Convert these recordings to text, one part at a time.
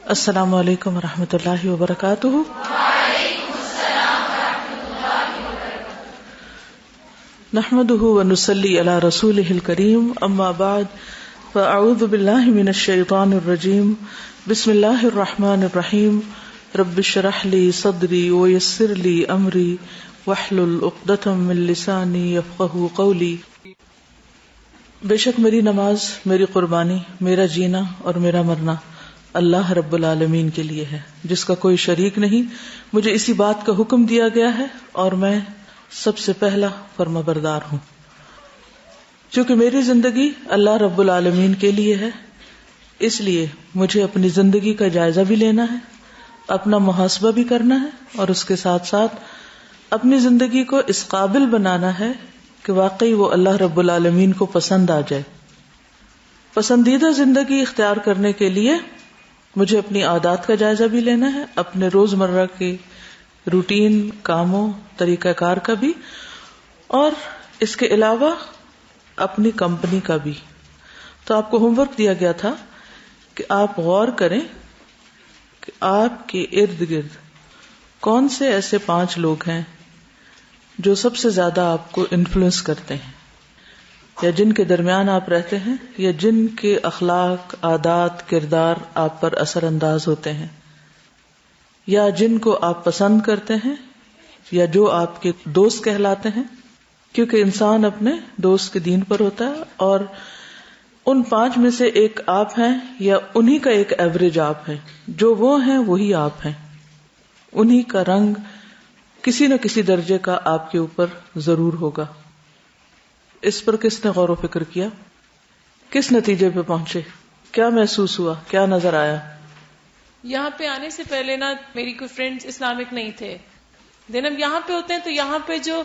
السلام علیکم ورحمۃ اللہ وبرکاتہ۔ وعلیکم السلام ورحمۃ اللہ وبرکاتہ۔ نحمده ونصلی علی رسولہ الکریم، اما بعد فاعوذ باللہ من الشیطان الرجیم، بسم اللہ الرحمن الرحیم، رب اشرح لی صدری ویسر لی امری واحلل عقدۃ من لسانی یفقہوا قولی۔ بے شک میری نماز، میری قربانی، میرا جینا اور میرا مرنا اللہ رب العالمین کے لیے ہے، جس کا کوئی شریک نہیں۔ مجھے اسی بات کا حکم دیا گیا ہے اور میں سب سے پہلا فرمانبردار ہوں۔ چونکہ میری زندگی اللہ رب العالمین کے لیے ہے، اس لیے مجھے اپنی زندگی کا جائزہ بھی لینا ہے، اپنا محاسبہ بھی کرنا ہے، اور اس کے ساتھ ساتھ اپنی زندگی کو اس قابل بنانا ہے کہ واقعی وہ اللہ رب العالمین کو پسند آ جائے۔ پسندیدہ زندگی اختیار کرنے کے لیے مجھے اپنی عادات کا جائزہ بھی لینا ہے، اپنے روزمرہ کے روٹین کاموں، طریقہ کار کا بھی، اور اس کے علاوہ اپنی کمپنی کا بھی۔ تو آپ کو ہوم ورک دیا گیا تھا کہ آپ غور کریں کہ آپ کے ارد گرد کون سے ایسے 5 لوگ ہیں جو سب سے زیادہ آپ کو انفلوئنس کرتے ہیں، یا جن کے درمیان آپ رہتے ہیں، یا جن کے اخلاق، عادات، کردار آپ پر اثر انداز ہوتے ہیں، یا جن کو آپ پسند کرتے ہیں، یا جو آپ کے دوست کہلاتے ہیں، کیونکہ انسان اپنے دوست کے دین پر ہوتا ہے، اور ان 5 میں سے ایک آپ ہیں، یا انہی کا ایک ایوریج آپ ہے۔ جو وہ ہیں وہی آپ ہیں، انہی کا رنگ کسی نہ کسی درجے کا آپ کے اوپر ضرور ہوگا۔ اس پر کس نے غور و فکر کیا؟ کس نتیجے پہ پہنچے؟ کیا محسوس ہوا؟ کیا نظر آیا؟ یہاں پہ آنے سے پہلے نا میری کوئی فرینڈز اسلامک نہیں تھے، دن ہم یہاں پہ ہوتے ہیں تو یہاں پہ جو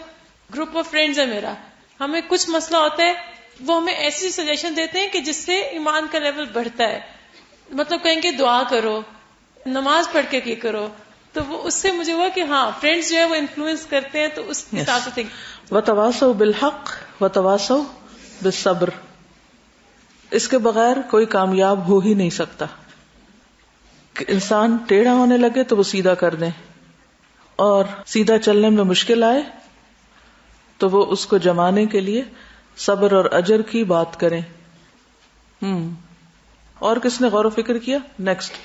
گروپ آف فرینڈز ہے میرا، ہمیں کچھ مسئلہ ہوتا ہے وہ ہمیں ایسی سجیشن دیتے ہیں کہ جس سے ایمان کا لیول بڑھتا ہے۔ مطلب کہیں گے دعا کرو، نماز پڑھ کے کرو، تو وہ اس سے مجھے ہوا کہ ہاں فرینڈز جو ہے وہ انفلوئنس کرتے ہیں، تو اس حساب سے وتواصوا بالحق وتواصوا بالصبر۔ اس کے بغیر کوئی کامیاب ہو ہی نہیں سکتا کہ انسان ٹیڑھا ہونے لگے تو وہ سیدھا کر دیں، اور سیدھا چلنے میں مشکل آئے تو وہ اس کو جمانے کے لیے صبر اور اجر کی بات کریں۔ اور کس نے غور و فکر کیا؟ نیکسٹ۔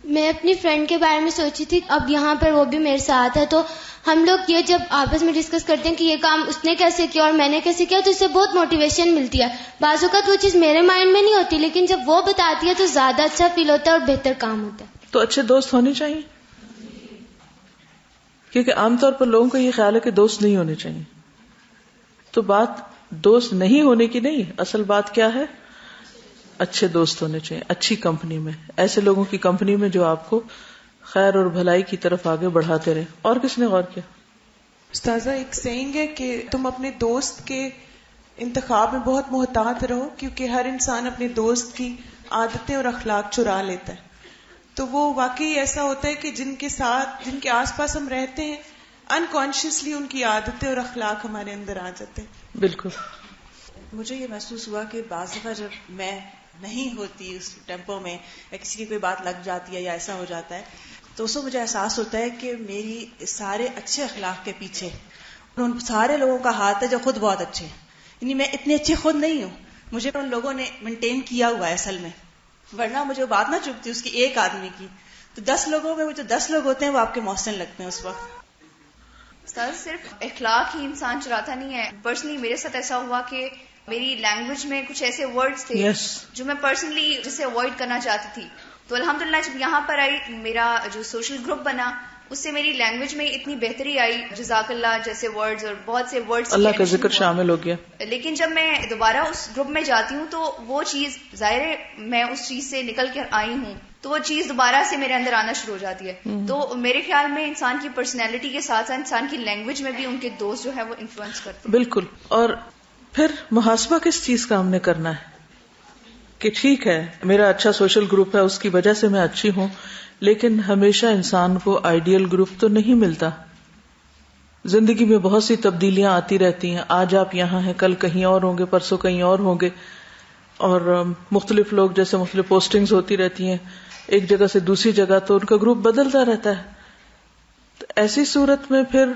میں اپنی فرینڈ کے بارے میں سوچی تھی، اب یہاں پر وہ بھی میرے ساتھ ہے، تو ہم لوگ یہ جب آپس میں ڈسکس کرتے ہیں کہ یہ کام اس نے کیسے کیا اور میں نے کیسے کیا، تو اس سے بہت موٹیویشن ملتی ہے۔ بعض اوقات وہ چیز میرے مائنڈ میں نہیں ہوتی، لیکن جب وہ بتاتی ہے تو زیادہ اچھا فیل ہوتا ہے اور بہتر کام ہوتا ہے۔ تو اچھے دوست ہونے چاہیے، کیونکہ عام طور پر لوگوں کا یہ خیال ہے کہ دوست نہیں ہونے چاہیے۔ تو بات دوست نہیں ہونے کی نہیں، اصل بات کیا ہے؟ اچھے دوست ہونے چاہیے، اچھی کمپنی میں، ایسے لوگوں کی کمپنی میں جو آپ کو خیر اور بھلائی کی طرف آگے بڑھاتے رہے۔ اور کس نے غور کیا؟ استاذہ، ایک سینگ ہے کہ تم اپنے دوست کے انتخاب میں بہت محتاط رہو، کیونکہ ہر انسان اپنے دوست کی عادتیں اور اخلاق چرا لیتا ہے۔ تو وہ واقعی ایسا ہوتا ہے کہ جن کے آس پاس ہم رہتے ہیں، انکانشیسلی ان کی عادتیں اور اخلاق ہمارے اندر آ جاتے ہیں۔ بالکل۔ مجھے یہ محسوس ہوا کہ بعض دفعہ جب میں نہیں ہوتی اس ٹیمپو میں، یا کسی کی کوئی بات لگ جاتی ہے یا ایسا ہو جاتا ہے، تو اس کو مجھے احساس ہوتا ہے کہ میری سارے اچھے اخلاق کے پیچھے ان سارے لوگوں کا ہاتھ ہے جو خود بہت اچھے ہیں۔ یعنی میں اتنی اچھی خود نہیں ہوں، مجھے ان لوگوں نے مینٹین کیا ہوا ہے اصل میں، ورنہ مجھے بات نہ چبھتی اس کی ایک آدمی کی، تو 10 لوگوں میں وہ جو 10 لوگ ہوتے ہیں وہ آپ کے محسن لگتے ہیں اس وقت۔ سر صرف اخلاق ہی انسان چراتا نہیں ہے۔ پرسنلی میرے ساتھ ایسا ہوا کہ میری لینگویج میں کچھ ایسے ورڈز تھے جو میں پرسنلی جسے اوائڈ کرنا چاہتی تھی، تو الحمدللہ جب یہاں پر آئی، میرا جو سوشل گروپ بنا، اس سے میری لینگویج میں اتنی بہتری آئی، جزاک اللہ جیسے ورڈز اور بہت سے ورڈز، اللہ کا ذکر شامل ہو گیا۔ لیکن جب میں دوبارہ اس گروپ میں جاتی ہوں تو وہ چیز، ظاہر ہے میں اس چیز سے نکل کر آئی ہوں، تو وہ چیز دوبارہ سے میرے اندر آنا شروع ہو جاتی ہے۔ تو میرے خیال میں انسان کی پرسنالٹی کے ساتھ ساتھ انسان کی لینگویج میں بھی ان کے دوست جو ہے وہ انفلوئنس کرتے ہیں۔ بالکل۔ اور پھر محاسبہ کس چیز کا ہم نے کرنا ہے کہ ٹھیک ہے میرا اچھا سوشل گروپ ہے، اس کی وجہ سے میں اچھی ہوں، لیکن ہمیشہ انسان کو آئیڈیل گروپ تو نہیں ملتا۔ زندگی میں بہت سی تبدیلیاں آتی رہتی ہیں، آج آپ یہاں ہیں، کل کہیں اور ہوں گے، پرسوں کہیں اور ہوں گے۔ اور مختلف لوگ جیسے مختلف پوسٹنگز ہوتی رہتی ہیں ایک جگہ سے دوسری جگہ، تو ان کا گروپ بدلتا رہتا ہے. تو ایسی صورت میں پھر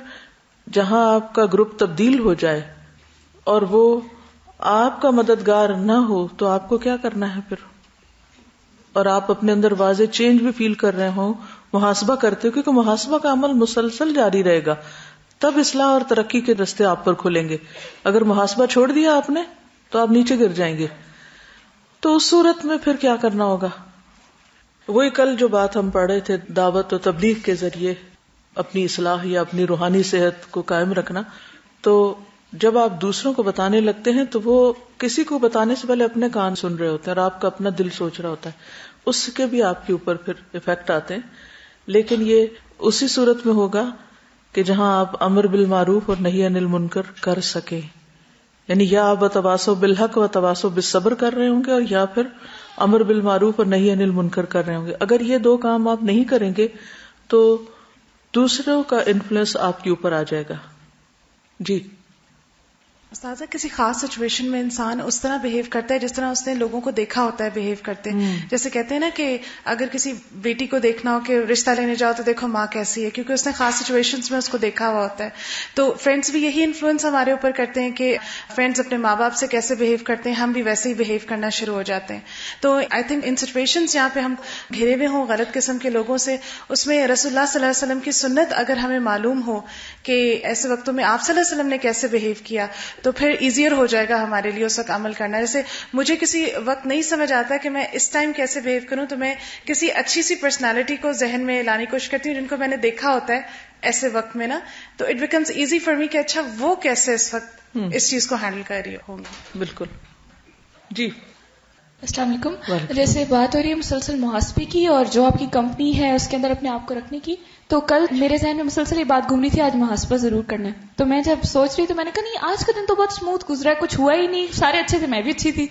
جہاں آپ کا گروپ تبدیل ہو جائے اور وہ آپ کا مددگار نہ ہو تو آپ کو کیا کرنا ہے پھر؟ اور آپ اپنے اندر واضح چینج بھی فیل کر رہے ہوں، محاسبہ کرتے ہو، کیونکہ محاسبہ کا عمل مسلسل جاری رہے گا، تب اصلاح اور ترقی کے راستے آپ پر کھلیں گے. اگر محاسبہ چھوڑ دیا آپ نے تو آپ نیچے گر جائیں گے. تو اس صورت میں پھر کیا کرنا ہوگا؟ وہی کل جو بات ہم پڑھ رہے تھے، دعوت و تبلیغ کے ذریعے اپنی اصلاح یا اپنی روحانی صحت کو قائم رکھنا. تو جب آپ دوسروں کو بتانے لگتے ہیں تو وہ کسی کو بتانے سے پہلے اپنے کان سن رہے ہوتے ہیں اور آپ کا اپنا دل سوچ رہا ہوتا ہے، اس کے بھی آپ کے اوپر پھر ایفیکٹ آتے ہیں. لیکن یہ اسی صورت میں ہوگا کہ جہاں آپ امر بالمعروف اور نہی عن المنکر کر سکے، یعنی یا آپ تواصوا بالحق و تواصوا بالصبر کر رہے ہوں گے، اور یا پھر امر بالمعروف اور نہی عن المنکر کر رہے ہوں گے. اگر یہ دو کام آپ نہیں کریں گے تو دوسروں کا انفلوئنس آپ کے اوپر آ جائے گا. جی استاذہ، کسی خاص سچویشن میں انسان اس طرح بہیو کرتا ہے جس طرح اس نے لوگوں کو دیکھا ہوتا ہے بہیو کرتے ہیں. جیسے کہتے ہیں نا کہ اگر کسی بیٹی کو دیکھنا ہو کہ رشتہ لینے جاؤ تو دیکھو ماں کیسی ہے، کیونکہ اس نے خاص سچویشنز میں اس کو دیکھا ہوا ہوتا ہے. تو فرینڈز بھی یہی انفلوئنس ہمارے اوپر کرتے ہیں کہ فرینڈز اپنے ماں باپ سے کیسے بہیو کرتے ہیں، ہم بھی ویسے ہی بہیو کرنا شروع ہو جاتے ہیں. تو آئی تھنک ان سچویشنز جہاں پہ ہم گھرے ہوئے ہوں غلط قسم کے لوگوں سے، اس میں رسول اللہ صلی اللہ علیہ وسلم کی سنت اگر ہمیں معلوم ہو کہ ایسے وقتوں میں آپ صلی اللہ علیہ وسلم نے کیسے بہیو کیا، تو پھر ایزیئر ہو جائے گا ہمارے لیے اس وقت عمل کرنا. جیسے مجھے کسی وقت نہیں سمجھ آتا کہ میں اس ٹائم کیسے بہیو کروں، تو میں کسی اچھی سی پرسنالٹی کو ذہن میں لانے کی کوشش کرتی ہوں جن کو میں نے دیکھا ہوتا ہے ایسے وقت میں نا، تو it becomes easy for me کہ اچھا وہ کیسے اس وقت اس چیز کو ہینڈل کر رہی ہوں گی. بالکل. جی السلام علیکم. جیسے بات ہو رہی ہے مسلسل محاسبے کی اور جو آپ کی کمپنی ہے اس کے اندر اپنے آپ کو رکھنے کی، تو کل میرے ذہن میں مسلسل یہ بات گھوم رہی تھی آج محاسبہ ضرور کرنا ہے. تو میں جب سوچ رہی تو میں نے کہا نہیں آج کا دن تو بہت اسموتھ گزرا ہے، کچھ ہوا ہی نہیں، سارے اچھے تھے، میں بھی اچھی تھی.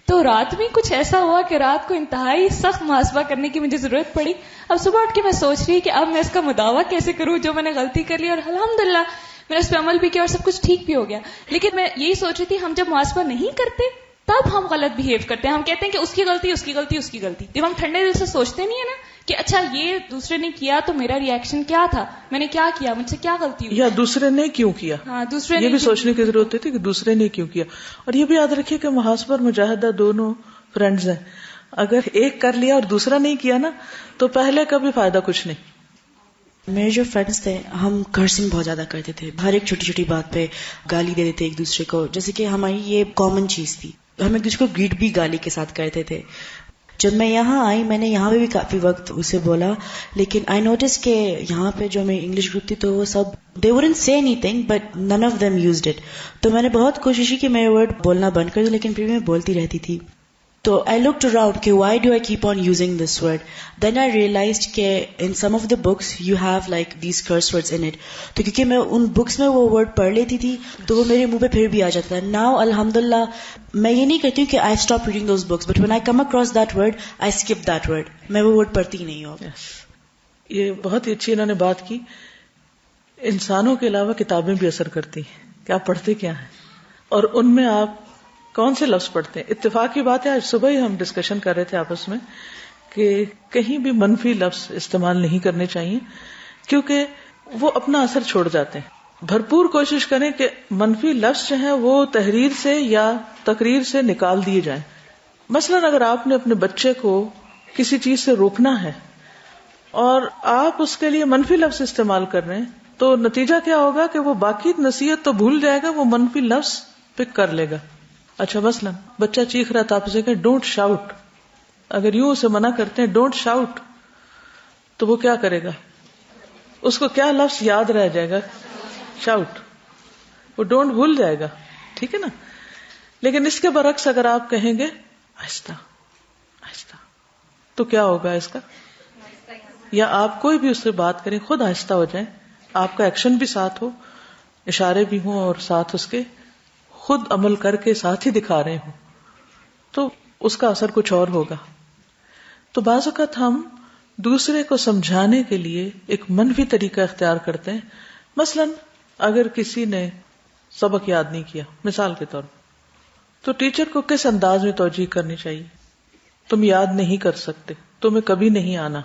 تو رات میں کچھ ایسا ہوا کہ رات کو انتہائی سخت محاسبہ کرنے کی مجھے ضرورت پڑی. اب صبح اٹھ کے میں سوچ رہی کہ اب میں اس کا مداوع کیسے کروں جو میں نے غلطی کر لی، اور الحمدللہ میں نے اس پہ عمل بھی کیا اور سب کچھ ٹھیک بھی ہو گیا. لیکن میں یہی سوچ رہی تھی ہم جب محاسبہ نہیں کرتے تب ہم غلط بہیو کرتے ہیں. ہم کہتے ہیں کہ اس کی غلطی اس کی غلطی اس کی غلطی. جب ہم ٹھنڈے دل سے سوچتے نہیں ہے نا کہ اچھا یہ دوسرے نے کیا تو میرا ری ایکشن کیا تھا، میں نے کیا کیا، مجھ سے کیا غلطی ہوئی، یا دوسرے نے کیوں کیا. ہاں دوسرے یہ بھی سوچنے کی ضرورت ہوتی ہے کہ دوسرے نے کیوں کیا. اور یہ بھی یاد رکھیے کہ محاسبہ اور مجاہدہ دونوں فرینڈز ہیں. اگر ایک کر لیا اور دوسرا نہیں کیا نا تو پہلے کا بھی فائدہ کچھ نہیں. میرے جو فرینڈز تھے ہم کرسنگ بہت زیادہ کرتے تھے، ہر ایک چھوٹی چھوٹی بات پہ گالی دے دیتے ایک دوسرے کو، جیسے کہ ہماری یہ کامن چیز تھی. ہم ایک دوسرے کو گریٹ بھی گالی کے ساتھ کرتے تھے. جب میں یہاں آئی میں نے یہاں پہ بھی کافی وقت اسے بولا، لیکن آئی نوٹس کہ یہاں پہ جو میری انگلش گروپ تھی تو وہ سب they wouldn't say anything but none of them used it. تو میں نے بہت کوشش کی کہ میں ورڈ بولنا بند کر دوں، لیکن پھر میں بولتی رہتی تھی. تو I looked around کہ why do I keep on using this word. Then I realized کہ in some of the books you have like these curse words in it. تو کیونکہ میں ان بکس میں وہ ورڈ پڑھ لیتی تھی تو وہ میرے منہ پہ پھر بھی آ جاتا تھا. Now الحمدللہ میں یہ نہیں کہتی ہوں کہ I stop reading those books, but when I come across that word I skip that word. میں وہ ورڈ پڑھتی ہی نہیں ہوں. یہ بہت ہی اچھی انہوں نے بات کی. انسانوں کے علاوہ کتابیں بھی اثر کرتی ہیں کہ آپ پڑھتے کیا ہیں اور ان میں آپ کون سے لفظ پڑھتے ہیں. اتفاق کی بات ہے آج صبح ہی ہم ڈسکشن کر رہے تھے آپس میں کہ کہیں بھی منفی لفظ استعمال نہیں کرنے چاہیے کیونکہ وہ اپنا اثر چھوڑ جاتے ہیں. بھرپور کوشش کریں کہ منفی لفظ جو ہیں وہ تحریر سے یا تقریر سے نکال دیے جائیں. مثلا اگر آپ نے اپنے بچے کو کسی چیز سے روکنا ہے اور آپ اس کے لیے منفی لفظ استعمال کر رہے ہیں تو نتیجہ کیا ہوگا کہ وہ باقی نصیحت تو بھول جائے گا، وہ منفی لفظ پک کر لے گا. اچھا مثلا بچہ چیخ رہا تھا، آپ سے کہیں ڈونٹ شاؤٹ، اگر یوں اسے منع کرتے ہیں ڈونٹ شاؤٹ تو وہ کیا کرے گا؟ اس کو کیا لفظ یاد رہ جائے گا؟ شاؤٹ. وہ ڈونٹ بھول جائے گا، ٹھیک ہے نا. لیکن اس کے برعکس اگر آپ کہیں گے آہستہ آہستہ تو کیا ہوگا اس کا؟ یا آپ کوئی بھی اس سے بات کریں خود آہستہ ہو جائیں، آپ کا ایکشن بھی ساتھ ہو، اشارے بھی ہوں اور ساتھ اس کے خود عمل کر کے ساتھ ہی دکھا رہے ہوں تو اس کا اثر کچھ اور ہوگا. تو بعض اوقات ہم دوسرے کو سمجھانے کے لیے ایک منفی طریقہ اختیار کرتے ہیں. مثلا اگر کسی نے سبق یاد نہیں کیا مثال کے طور پر تو ٹیچر کو کس انداز میں توجیہ کرنی چاہیے؟ تم یاد نہیں کر سکتے، تمہیں کبھی نہیں آنا،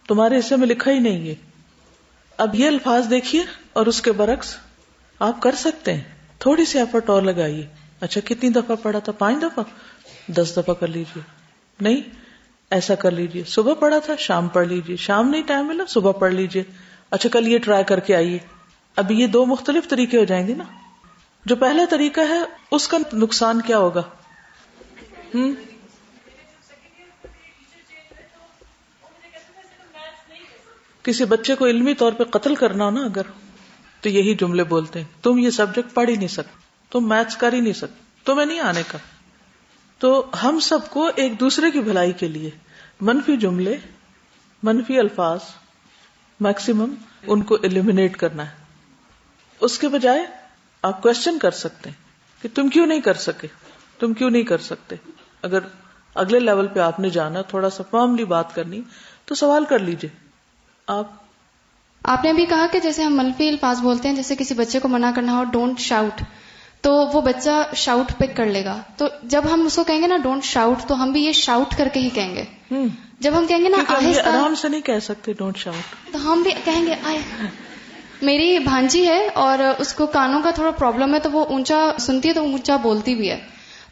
تمہارے حصے میں لکھا ہی نہیں ہے. اب یہ الفاظ دیکھیے اور اس کے برعکس آپ کر سکتے ہیں. تھوڑی سی ایفرٹ اور لگائیے. اچھا کتنی دفعہ پڑھا تھا؟ 5 دفعہ، 10 دفعہ کر لیجیے. نہیں ایسا کر لیجیے، صبح پڑھا تھا شام پڑھ لیجیے، شام نہیں ٹائم ملا صبح پڑھ لیجیے. اچھا کل یہ ٹرائی کر کے آئیے. اب یہ 2 مختلف طریقے ہو جائیں گے نا. جو پہلا طریقہ ہے اس کا نقصان کیا ہوگا؟ کسی بچے کو علمی طور پہ قتل کرنا ہو نا اگر، تو یہی جملے بولتے ہیں، تم یہ سبجیکٹ پڑھ ہی نہیں سکتے، تم میتھس کر ہی نہیں سکتے، تمہیں نہیں آنے کا. تو ہم سب کو ایک دوسرے کی بھلائی کے لیے منفی جملے، منفی الفاظ میکسیمم ان کو ایلیمینیٹ کرنا ہے. اس کے بجائے آپ کوشچن کر سکتے ہیں کہ تم کیوں نہیں کر سکے، تم کیوں نہیں کر سکتے. اگر اگلے لیول پہ آپ نے جانا، تھوڑا سا فارملی بات کرنی، تو سوال کر لیجئے. آپ نے بھی کہا کہ جیسے ہم منفی الفاظ بولتے ہیں، جیسے کسی بچے کو منع کرنا ہو ڈونٹ شاؤٹ، تو وہ بچہ شاؤٹ پک کر لے گا. تو جب ہم اس کو کہیں گے نا ڈونٹ شاؤٹ، تو ہم بھی یہ شاؤٹ کر کے ہی کہیں گے. جب ہم کہیں گے نا آہستہ، آرام سے نہیں کہہ سکتے ڈونٹ شاؤٹ، تو ہم بھی کہیں گے میری بھانجی ہے اور اس کو کانوں کا تھوڑا پرابلم ہے، تو وہ اونچا سنتی ہے تو اونچا بولتی بھی ہے.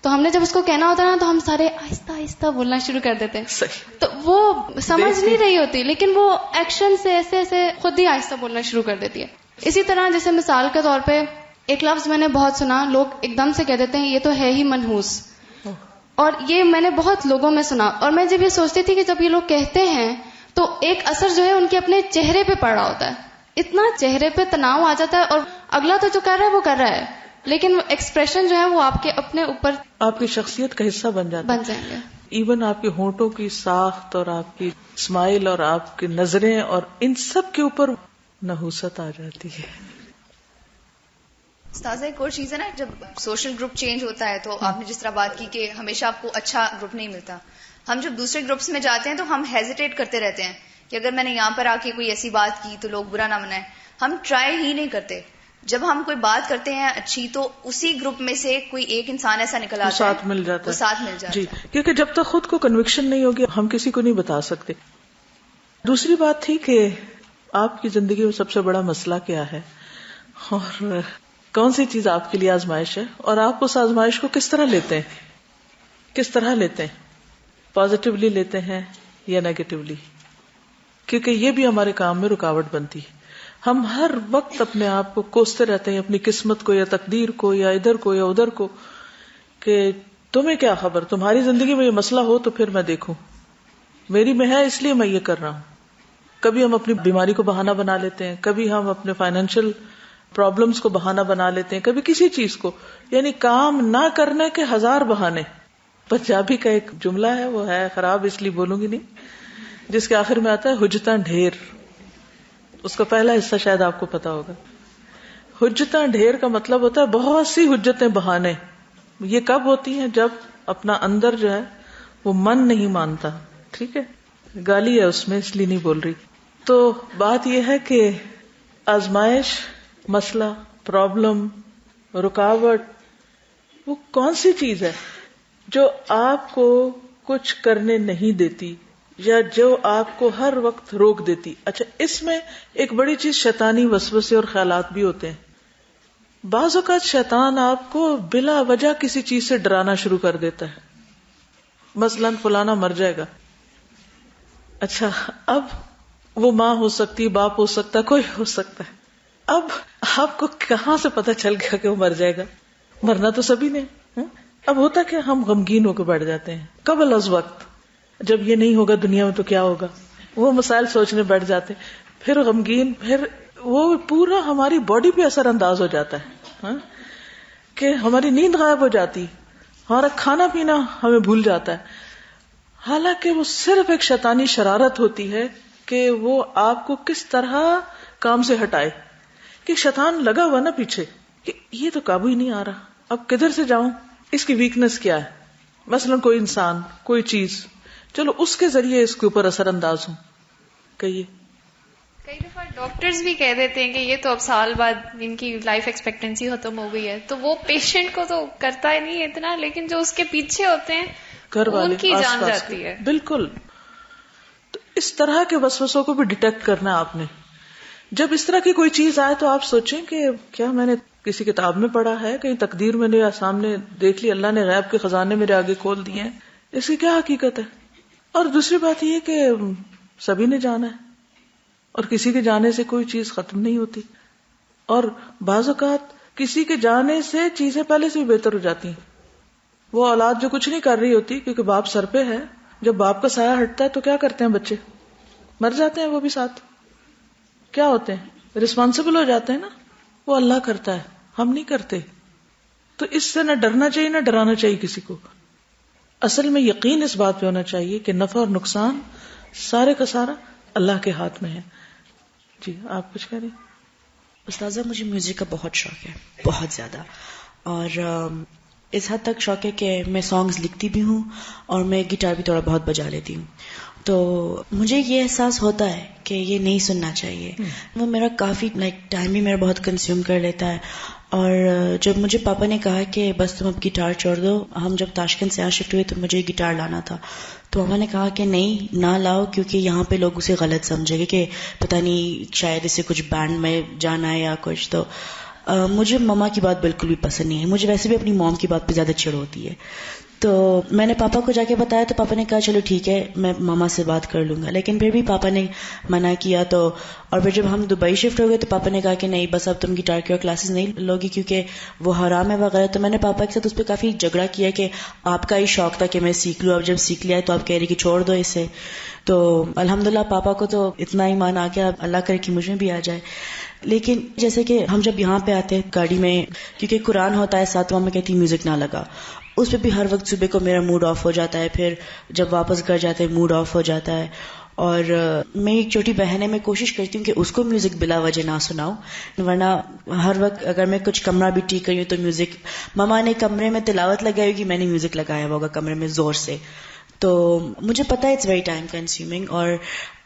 تو ہم نے جب اس کو کہنا ہوتا ہے نا، تو ہم سارے آہستہ آہستہ بولنا شروع کر دیتے ہیں. تو وہ سمجھ نہیں رہی ہوتی، لیکن وہ ایکشن سے ایسے ایسے خود ہی آہستہ بولنا شروع کر دیتی ہے. اسی طرح جیسے مثال کے طور پہ ایک لفظ میں نے بہت سنا، لوگ ایک دم سے کہہ دیتے ہیں یہ تو ہے ہی منحوس، اور یہ میں نے بہت لوگوں میں سنا. اور میں جب یہ سوچتی تھی کہ جب یہ لوگ کہتے ہیں تو ایک اثر جو ہے ان کے اپنے چہرے پہ پڑ رہا ہوتا ہے، اتنا چہرے پہ تناؤ آ جاتا ہے، اور اگلا تو جو کر رہا ہے وہ کر رہا ہے، لیکن ایکسپریشن جو ہے وہ آپ کے اپنے اوپر آپ کی شخصیت کا حصہ بن جائیں گے. ایون آپ کے ہونٹوں کی ساخت اور آپ کی اسمائل اور آپ کی نظریں اور ان سب کے اوپر نحوست آ جاتی ہے. استاذہ ایک اور چیز ہے نا، جب سوشل گروپ چینج ہوتا ہے تو آپ نے جس طرح بات کی کہ ہمیشہ آپ کو اچھا گروپ نہیں ملتا، ہم جب دوسرے گروپس میں جاتے ہیں تو ہم ہیزیٹیٹ کرتے رہتے ہیں کہ اگر میں نے یہاں پر آ کے کوئی ایسی بات کی تو لوگ برا نہ منائیں. ہم ٹرائی ہی نہیں کرتے. جب ہم کوئی بات کرتے ہیں اچھی، تو اسی گروپ میں سے کوئی ایک انسان ایسا نکل آتا ہے، ساتھ مل جاتا ہے. جی، کیونکہ جب تک خود کو کنوکشن نہیں ہوگی ہم کسی کو نہیں بتا سکتے. دوسری بات تھی کہ آپ کی زندگی میں سب سے بڑا مسئلہ کیا ہے اور کون سی چیز آپ کے لیے آزمائش ہے، اور آپ اس آزمائش کو کس طرح لیتے ہیں، کس طرح لیتے ہیں، پازیٹیولی لیتے ہیں یا نیگیٹیولی. کیونکہ یہ بھی ہمارے کام میں رکاوٹ بنتی ہے. ہم ہر وقت اپنے آپ کو کوستے رہتے ہیں، اپنی قسمت کو یا تقدیر کو یا ادھر کو یا ادھر کو، کہ تمہیں کیا خبر، تمہاری زندگی میں یہ مسئلہ ہو تو پھر میں دیکھوں، میری میں ہے اس لیے میں یہ کر رہا ہوں. کبھی ہم اپنی بیماری کو بہانہ بنا لیتے ہیں، کبھی ہم اپنے فائنینشیل پرابلمز کو بہانہ بنا لیتے ہیں، کبھی کسی چیز کو، یعنی کام نہ کرنے کے 1000 بہانے. پنجابی کا ایک جملہ ہے، وہ ہے خراب اس لیے بولوں گی نہیں، جس کے آخر میں آتا ہے حجتاں ڈھیر. اس کا پہلا حصہ شاید آپ کو پتا ہوگا. حجتاں ڈھیر کا مطلب ہوتا ہے بہت سی حجتیں بہانے. یہ کب ہوتی ہیں؟ جب اپنا اندر جو ہے وہ من نہیں مانتا. ٹھیک ہے، گالی ہے اس میں اس لیے نہیں بول رہی. تو بات یہ ہے کہ آزمائش، مسئلہ، پرابلم، رکاوٹ، وہ کون سی چیز ہے جو آپ کو کچھ کرنے نہیں دیتی یا جو آپ کو ہر وقت روک دیتی؟ اچھا، اس میں ایک بڑی چیز شیطانی وسوسے اور خیالات بھی ہوتے ہیں. بعض اوقات شیطان آپ کو بلا وجہ کسی چیز سے ڈرانا شروع کر دیتا ہے. مثلاً فلانا مر جائے گا. اچھا، اب وہ ماں ہو سکتی، باپ ہو سکتا، کوئی ہو سکتا ہے. اب آپ کو کہاں سے پتا چل گیا کہ وہ مر جائے گا؟ مرنا تو سبھی نے. اب ہوتا کہ ہم غمگین ہو کے بیٹھ جاتے ہیں قبل از وقت، جب یہ نہیں ہوگا دنیا میں تو کیا ہوگا، وہ مسائل سوچنے بیٹھ جاتے، پھر غمگین، پھر وہ پورا ہماری باڈی پہ اثر انداز ہو جاتا ہے کہ ہماری نیند غائب ہو جاتی، ہمارا کھانا پینا ہمیں بھول جاتا ہے. حالانکہ وہ صرف ایک شیطانی شرارت ہوتی ہے کہ وہ آپ کو کس طرح کام سے ہٹائے. کہ شیطان لگا ہوا نا پیچھے کہ یہ تو قابو ہی نہیں آ رہا، اب کدھر سے جاؤں، اس کی ویکنس کیا ہے، مثلا کوئی انسان، کوئی چیز، چلو اس کے ذریعے اس کے اوپر اثر انداز ہوں. کہیے کئی دفعہ ڈاکٹرز بھی کہہ دیتے ہیں کہ یہ تو اب سال بعد ان کی لائف ایکسپیکٹنسی ختم ہو گئی ہے، تو وہ پیشنٹ کو تو کرتا ہی نہیں اتنا، لیکن جو اس کے پیچھے ہوتے ہیں ان کی جان جاتی ہے. بالکل. تو اس طرح کے وسوسوں کو بھی ڈیٹیکٹ کرنا ہے آپ نے. جب اس طرح کی کوئی چیز آئے تو آپ سوچیں کہ کیا میں نے کسی کتاب میں پڑھا ہے، کہیں تقدیر میں نے سامنے دیکھ لی، اللہ نے غیب کے خزانے میرے آگے کھول دیے ہیں، اس کی کیا حقیقت ہے. اور دوسری بات یہ کہ سبھی نے جانا ہے اور کسی کے جانے سے کوئی چیز ختم نہیں ہوتی، اور بعض اوقات کسی کے جانے سے چیزیں پہلے سے بھی بہتر ہو جاتی ہیں. وہ اولاد جو کچھ نہیں کر رہی ہوتی کیونکہ باپ سر پہ ہے، جب باپ کا سایہ ہٹتا ہے تو کیا کرتے ہیں بچے؟ مر جاتے ہیں وہ بھی ساتھ. کیا ہوتے ہیں؟ رسپانسبل ہو جاتے ہیں نا. وہ اللہ کرتا ہے، ہم نہیں کرتے. تو اس سے نہ ڈرنا چاہیے نہ ڈرانا چاہیے کسی کو. اصل میں یقین اس بات پہ ہونا چاہیے کہ نفع اور نقصان سارے کا سارا اللہ کے ہاتھ میں ہے. جی آپ کچھ کہہ رہے ہیں؟ استاذہ مجھے میوزک کا بہت شوق ہے، بہت زیادہ، اور اس حد تک شوق ہے کہ میں سانگز لکھتی بھی ہوں اور میں گٹار بھی تھوڑا بہت بجا لیتی ہوں. تو مجھے یہ احساس ہوتا ہے کہ یہ نہیں سننا چاہیے. وہ میرا کافی ٹائم بھی میرا بہت کنزیوم کر لیتا ہے. اور جب مجھے پاپا نے کہا کہ بس تم اب گٹار چھوڑ دو، ہم جب تاشکند سے یہاں شفٹ ہوئے تو مجھے گٹار لانا تھا، تو ماما نے کہا کہ نہیں نہ لاؤ، کیونکہ یہاں پہ لوگ اسے غلط سمجھیں گے کہ پتہ نہیں شاید اسے کچھ بینڈ میں جانا ہے یا کچھ. تو مجھے ماما کی بات بالکل بھی پسند نہیں ہے. مجھے ویسے بھی اپنی موم کی بات پہ زیادہ چڑ ہوتی ہے. تو میں نے پاپا کو جا کے بتایا تو پاپا نے کہا چلو ٹھیک ہے میں ماما سے بات کر لوں گا، لیکن پھر بھی پاپا نے منع کیا. تو اور پھر جب ہم دبئی شفٹ ہو گئے تو پاپا نے کہا کہ نہیں بس اب تم گٹار کی اور کلاسز نہیں لوگی کیونکہ وہ حرام ہے وغیرہ. تو میں نے پاپا کے ساتھ اس پہ کافی جھگڑا کیا کہ آپ کا ہی شوق تھا کہ میں سیکھ لوں، اب جب سیکھ لیا ہے تو آپ کہہ رہی کہ چھوڑ دو اسے. تو الحمدللہ پاپا کو تو اتنا ایمان آ گیا، اللہ کرے کہ مجھے بھی آ جائے. لیکن جیسے کہ ہم جب یہاں پہ آتے ہیں گاڑی میں، کیونکہ قرآن ہوتا ہے ساتھ، میں کہتی میوزک نہ لگا، اس پہ بھی ہر وقت صبح کو میرا موڈ آف ہو جاتا ہے، پھر جب واپس گھر جاتے ہیں موڈ آف ہو جاتا ہے. اور میں ایک چھوٹی بہن ہے، میں کوشش کرتی ہوں کہ اس کو میوزک بلا وجہ نہ سناؤں، ورنہ ہر وقت اگر میں کچھ کمرہ بھی ٹھیک کری ہوں تو میوزک، ماما نے کمرے میں تلاوت لگائی ہوگی، میں نے میوزک لگایا ہوگا کمرے میں زور سے. تو مجھے پتا ہے اٹس ویری ٹائم کنزیومنگ، اور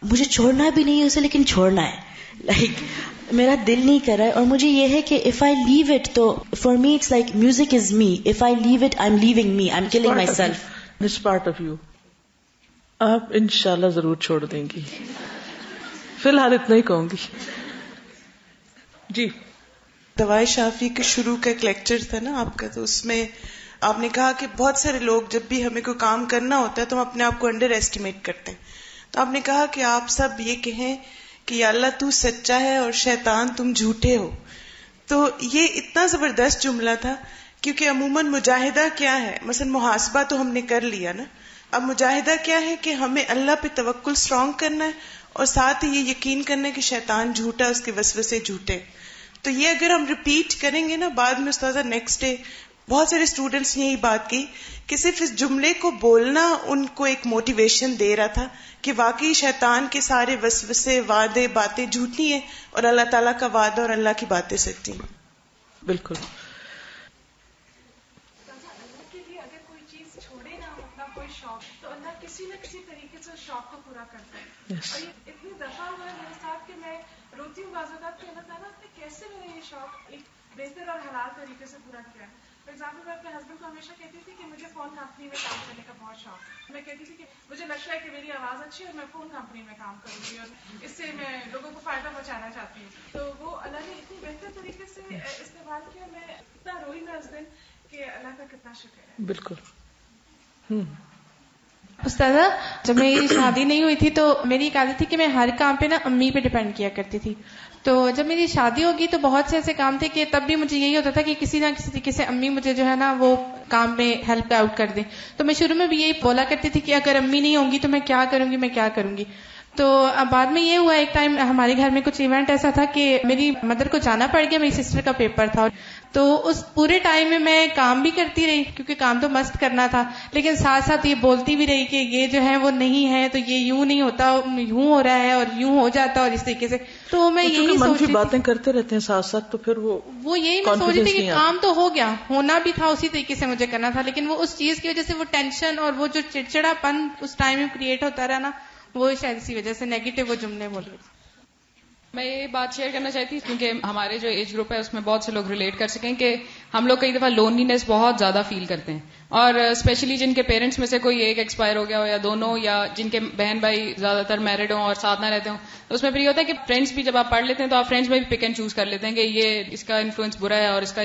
مجھے چھوڑنا بھی نہیں ہے اسے، لیکن چھوڑنا ہے میرا دل نہیں کر رہا ہے. اور مجھے یہ ہے کہ if I leave it تو for me it's like music is me. if I leave it I'm leaving me. I'm killing myself. It's part of you. آپ انشاءاللہ ضرور چھوڑ دیں گی. فی الحال اتنا ہی کہوں گی. جی دوائے شافی کے شروع کا ایک لیکچر تھا نا آپ کا، تو اس میں آپ نے کہا کہ بہت سارے لوگ جب بھی ہمیں کوئی کام کرنا ہوتا ہے تو ہم اپنے آپ کو انڈر ایسٹیمیٹ کرتے ہیں. تو آپ نے کہا کہ آپ سب یہ کہیں کہ یا اللہ تو سچا ہے اور شیطان تم جھوٹے ہو. تو یہ اتنا زبردست جملہ تھا، کیونکہ عموماً مجاہدہ کیا ہے، مثلا محاسبہ تو ہم نے کر لیا نا، اب مجاہدہ کیا ہے کہ ہمیں اللہ پہ توکل اسٹرانگ کرنا ہے اور ساتھ ہی یہ یقین کرنا ہے کہ شیطان جھوٹا، اس کے وسوسے جھوٹے. تو یہ اگر ہم ریپیٹ کریں گے نا بعد میں، استاذہ نیکسٹ ڈے بہت سارے اسٹوڈنٹس نے یہی بات کی کہ صرف اس جملے کو بولنا ان کو ایک موٹیویشن دے رہا تھا کہ واقعی شیطان کے سارے وسوسے، وعدے، باتیں جھوٹی ہیں اور اللہ تعالیٰ کا وعدہ اور اللہ کی باتیں سچی ہیں. بالکل. اگر کوئی چیز چھوڑے نا اپنا کوئی شوق، تو اللہ کسی نہ کسی طریقے سے اس شوق کو پورا کرتا ہے. اور یہ اتنی دفعہ ہوا ہے میرے ساتھ کہ میں روتی ہوں بعض اوقات کہ اللہ تعالیٰ نے کیسے میرا یہ شوق ایک بہتر اور حلال طریقے سے پورا کیا ہے. فار ایگزامپل میں اپنے ہسبینڈ کو ہمیشہ کہتی تھی کہ مجھے فون کمپنی میں کام کرنے کا بہت شوق ہے. میں کہتی تھی کہ مجھے لگتا ہے کہ میری آواز اچھی ہے اور میں فون کمپنی میں کام کروں گی اور اس سے میں لوگوں کو فائدہ پہنچانا چاہتی ہوں. تو وہ اللہ نے اتنی بہتر طریقے سے استعمال کیا، میں اتنا روئی میں اس دن کہ اللہ کا کتنا شکر ہے. بالکل. استاذہ جب میری شادی نہیں ہوئی تھی تو میری ایک عادت تھی کہ میں ہر کام پہ نا امی پہ ڈیپینڈ کیا کرتی تھی. تو جب میری شادی ہوگی تو بہت سے ایسے کام تھے کہ تب بھی مجھے یہی ہوتا تھا کہ کسی نہ کسی طریقے سے امی مجھے جو ہے نا وہ کام میں ہیلپ آؤٹ کر دیں. تو میں شروع میں بھی یہی بولا کرتی تھی کہ اگر امی نہیں ہوں گی تو میں کیا کروں گی. تو اب بعد میں یہ ہوا، ایک ٹائم ہمارے گھر میں کچھ ایونٹ ایسا تھا کہ میری مدر کو جانا پڑ گیا، میری سسٹر کا پیپر تھا. تو اس پورے ٹائم میں کام بھی کرتی رہی کیونکہ کام تو مست کرنا تھا، لیکن ساتھ ساتھ یہ بولتی بھی رہی کہ یہ جو ہے وہ نہیں ہے، تو یہ یوں نہیں ہوتا، یوں ہو رہا ہے اور یوں ہو جاتا اور اس طریقے سے. تو میں یہی منفی باتیں کرتے رہتے ہیں ساتھ ساتھ، تو پھر وہ یہی میں سوچ رہی تھی کہ کام تو ہو گیا، ہونا بھی تھا اسی طریقے سے مجھے کرنا تھا، لیکن وہ اس چیز کی وجہ سے وہ ٹینشن اور وہ جو چڑچڑا پن اس ٹائم میں کریٹ ہوتا رہا نا، وہ شاید اسی وجہ سے نیگیٹو وہ جملے بولے. میں یہ بات شیئر کرنا چاہتی ہوں کیونکہ ہمارے جو ایج گروپ ہے اس میں بہت سے لوگ ریلیٹ کر سکیں کہ ہم لوگ کئی دفعہ لونلینس بہت زیادہ فیل کرتے ہیں، اور اسپیشلی جن کے پیرنٹس میں سے کوئی ایک ایکسپائر ہو گیا ہو یا دونوں، یا جن کے بہن بھائی زیادہ تر میرڈ ہوں اور ساتھ نہ رہتے ہوں، تو اس میں پھر یہ ہوتا ہے کہ فرینڈس بھی جب آپ پڑھ لیتے ہیں تو آپ فرینڈس میں بھی پک اینڈ چوز کر لیتے ہیں کہ یہ اس کا انفلوئنس برا ہے اور اس کا،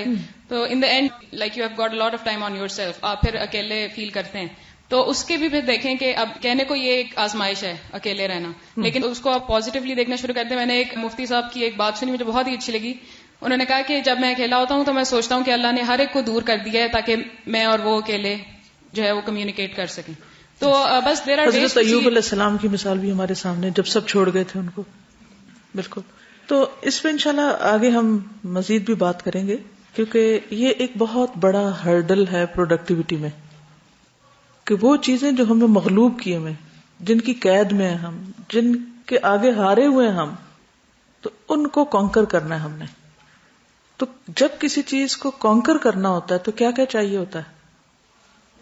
تو in the end like you have got lot of time on yourself, آپ پھر اکیلے فیل کرتے ہیں. تو اس کے بھی پھر دیکھیں کہ اب کہنے کو یہ ایک آزمائش ہے اکیلے رہنا، لیکن اس کو آپ پازیٹیولی دیکھنا شروع کرتے ہیں. میں نے ایک مفتی صاحب کی ایک بات سنی، مجھے بہت ہی اچھی لگی. انہوں نے کہا کہ جب میں اکیلا ہوتا ہوں تو میں سوچتا ہوں کہ اللہ نے ہر ایک کو دور کر دیا ہے تاکہ میں اور وہ اکیلے جو ہے وہ کمیونیکیٹ کر سکیں. تو بس دیر آر حضرت ایوب علیہ السلام کی مثال بھی ہمارے سامنے، جب سب چھوڑ گئے تھے ان کو. بالکل. تو اس پہ انشاءاللہ آگے ہم مزید بھی بات کریں گے، کیونکہ یہ ایک بہت بڑا ہرڈل ہے پروڈکٹیوٹی میں، کہ وہ چیزیں جو ہمیں مغلوب کیے ہوئے، جن کی قید میں ہیں ہم، جن کے آگے ہارے ہوئے ہیں ہم، تو ان کو کانکر کرنا ہے ہم نے. تو جب کسی چیز کو کانکر کرنا ہوتا ہے تو کیا کیا چاہیے ہوتا ہے؟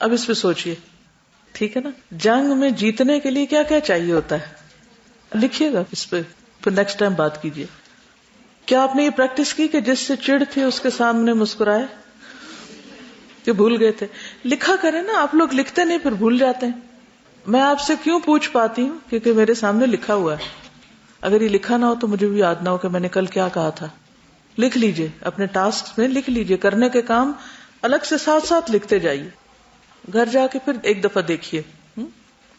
اب اس پہ سوچئے، ٹھیک ہے نا؟ جنگ میں جیتنے کے لیے کیا کیا چاہیے ہوتا ہے؟ لکھیے گا اس پہ، پھر نیکسٹ ٹائم بات کیجیے. کیا آپ نے یہ پریکٹس کی کہ جس سے چڑ تھی اس کے سامنے مسکرائے؟ کہ بھول گئے تھے؟ لکھا کریں نا، آپ لوگ لکھتے نہیں پھر بھول جاتے ہیں. میں آپ سے کیوں پوچھ پاتی ہوں؟ کیونکہ میرے سامنے لکھا ہوا ہے. اگر یہ لکھا نہ ہو تو مجھے بھی یاد نہ ہو کہ میں نے کل کیا کہا تھا. لکھ لیجئے، اپنے ٹاسک میں لکھ لیجئے، کرنے کے کام الگ سے ساتھ ساتھ لکھتے جائیے. گھر جا کے پھر ایک دفعہ دیکھیے.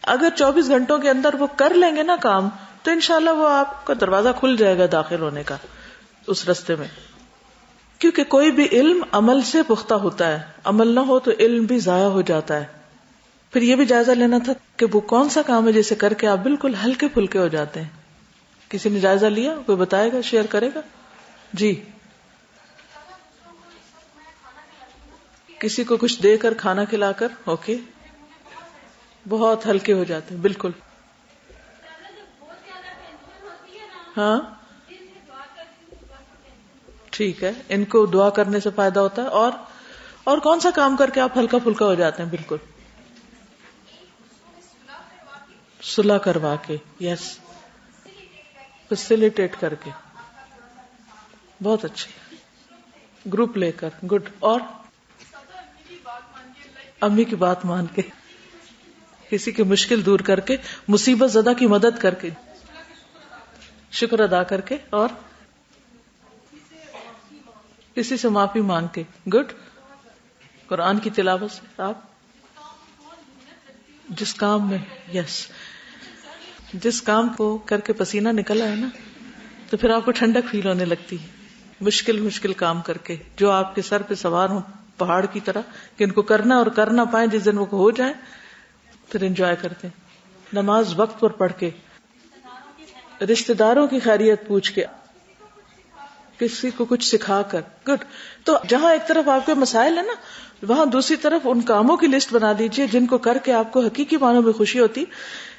اگر 24 گھنٹوں کے اندر وہ کر لیں گے نا کام، تو انشاءاللہ وہ آپ کا دروازہ کھل جائے گا داخل ہونے کا اس رستے میں. کیونکہ کوئی بھی علم عمل سے پختہ ہوتا ہے، عمل نہ ہو تو علم بھی ضائع ہو جاتا ہے. پھر یہ بھی جائزہ لینا تھا کہ وہ کون سا کام ہے جسے کر کے آپ بالکل ہلکے پھلکے ہو جاتے ہیں. کسی نے جائزہ لیا؟ کوئی بتائے گا، شیئر کرے گا؟ جی. کسی کو کچھ دے کر، کھانا کھلا کر، اوکے، بہت ہلکے ہو جاتے ہیں. بالکل. ہاں ٹھیک ہے، ان کو دعا کرنے سے فائدہ ہوتا ہے. اور کون سا کام کر کے آپ ہلکا پھلکا ہو جاتے ہیں؟ بالکل، صلح کروا کے، یس، فیسیلیٹیٹ کر کے، بہت اچھے، گروپ لے کر، گڈ. اور امی کی بات مان کے، کسی کی مشکل دور کر کے، مصیبت زدہ کی مدد کر کے، شکر ادا کر کے، اور کسی سے معافی مانگ کے، گڈ. قرآن کی تلاوت سے آپ جس کام میں، یس، جس کام کو کر کے پسینہ نکلا ہے نا، تو پھر آپ کو ٹھنڈک فیل ہونے لگتی ہے. مشکل کام کر کے جو آپ کے سر پہ سوار ہوں پہاڑ کی طرح، کہ ان کو کرنا اور کرنا پائیں، جس دن وہ ہو جائیں پھر انجوائے کرتے ہیں. نماز وقت پر پڑھ کے، رشتہ داروں کی خیریت پوچھ کے، کسی کو کچھ سکھا کر، گڈ. تو جہاں ایک طرف آپ کے مسائل ہیں نا، وہاں دوسری طرف ان کاموں کی لسٹ بنا دیجئے جن کو کر کے آپ کو حقیقی معنوں میں خوشی ہوتی.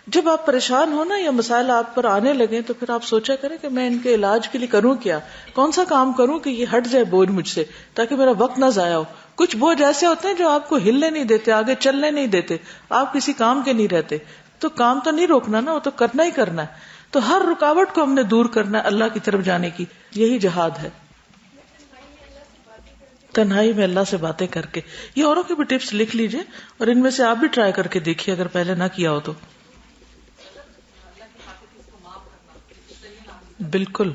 جب آپ پریشان ہو نا یا مسائل آپ پر آنے لگے تو پھر آپ سوچا کریں کہ میں ان کے علاج کے لیے کروں کیا، کون سا کام کروں کہ یہ ہٹ جائے بوجھ مجھ سے، تاکہ میرا وقت نہ ضائع ہو. کچھ بوجھ ایسے ہوتے ہیں جو آپ کو ہلنے نہیں دیتے، آگے چلنے نہیں دیتے، آپ کسی کام کے نہیں رہتے. تو کام تو نہیں روکنا نا، وہ تو کرنا ہی کرنا ہے. تو ہر رکاوٹ کو ہم نے دور کرنا ہے اللہ کی طرف جانے کی. یہی جہاد ہے، تنہائی میں اللہ سے باتیں کر کے. یہ اوروں کی بھی ٹپس لکھ لیجئے اور ان میں سے آپ بھی ٹرائی کر کے دیکھیے اگر پہلے نہ کیا ہو تو. بالکل،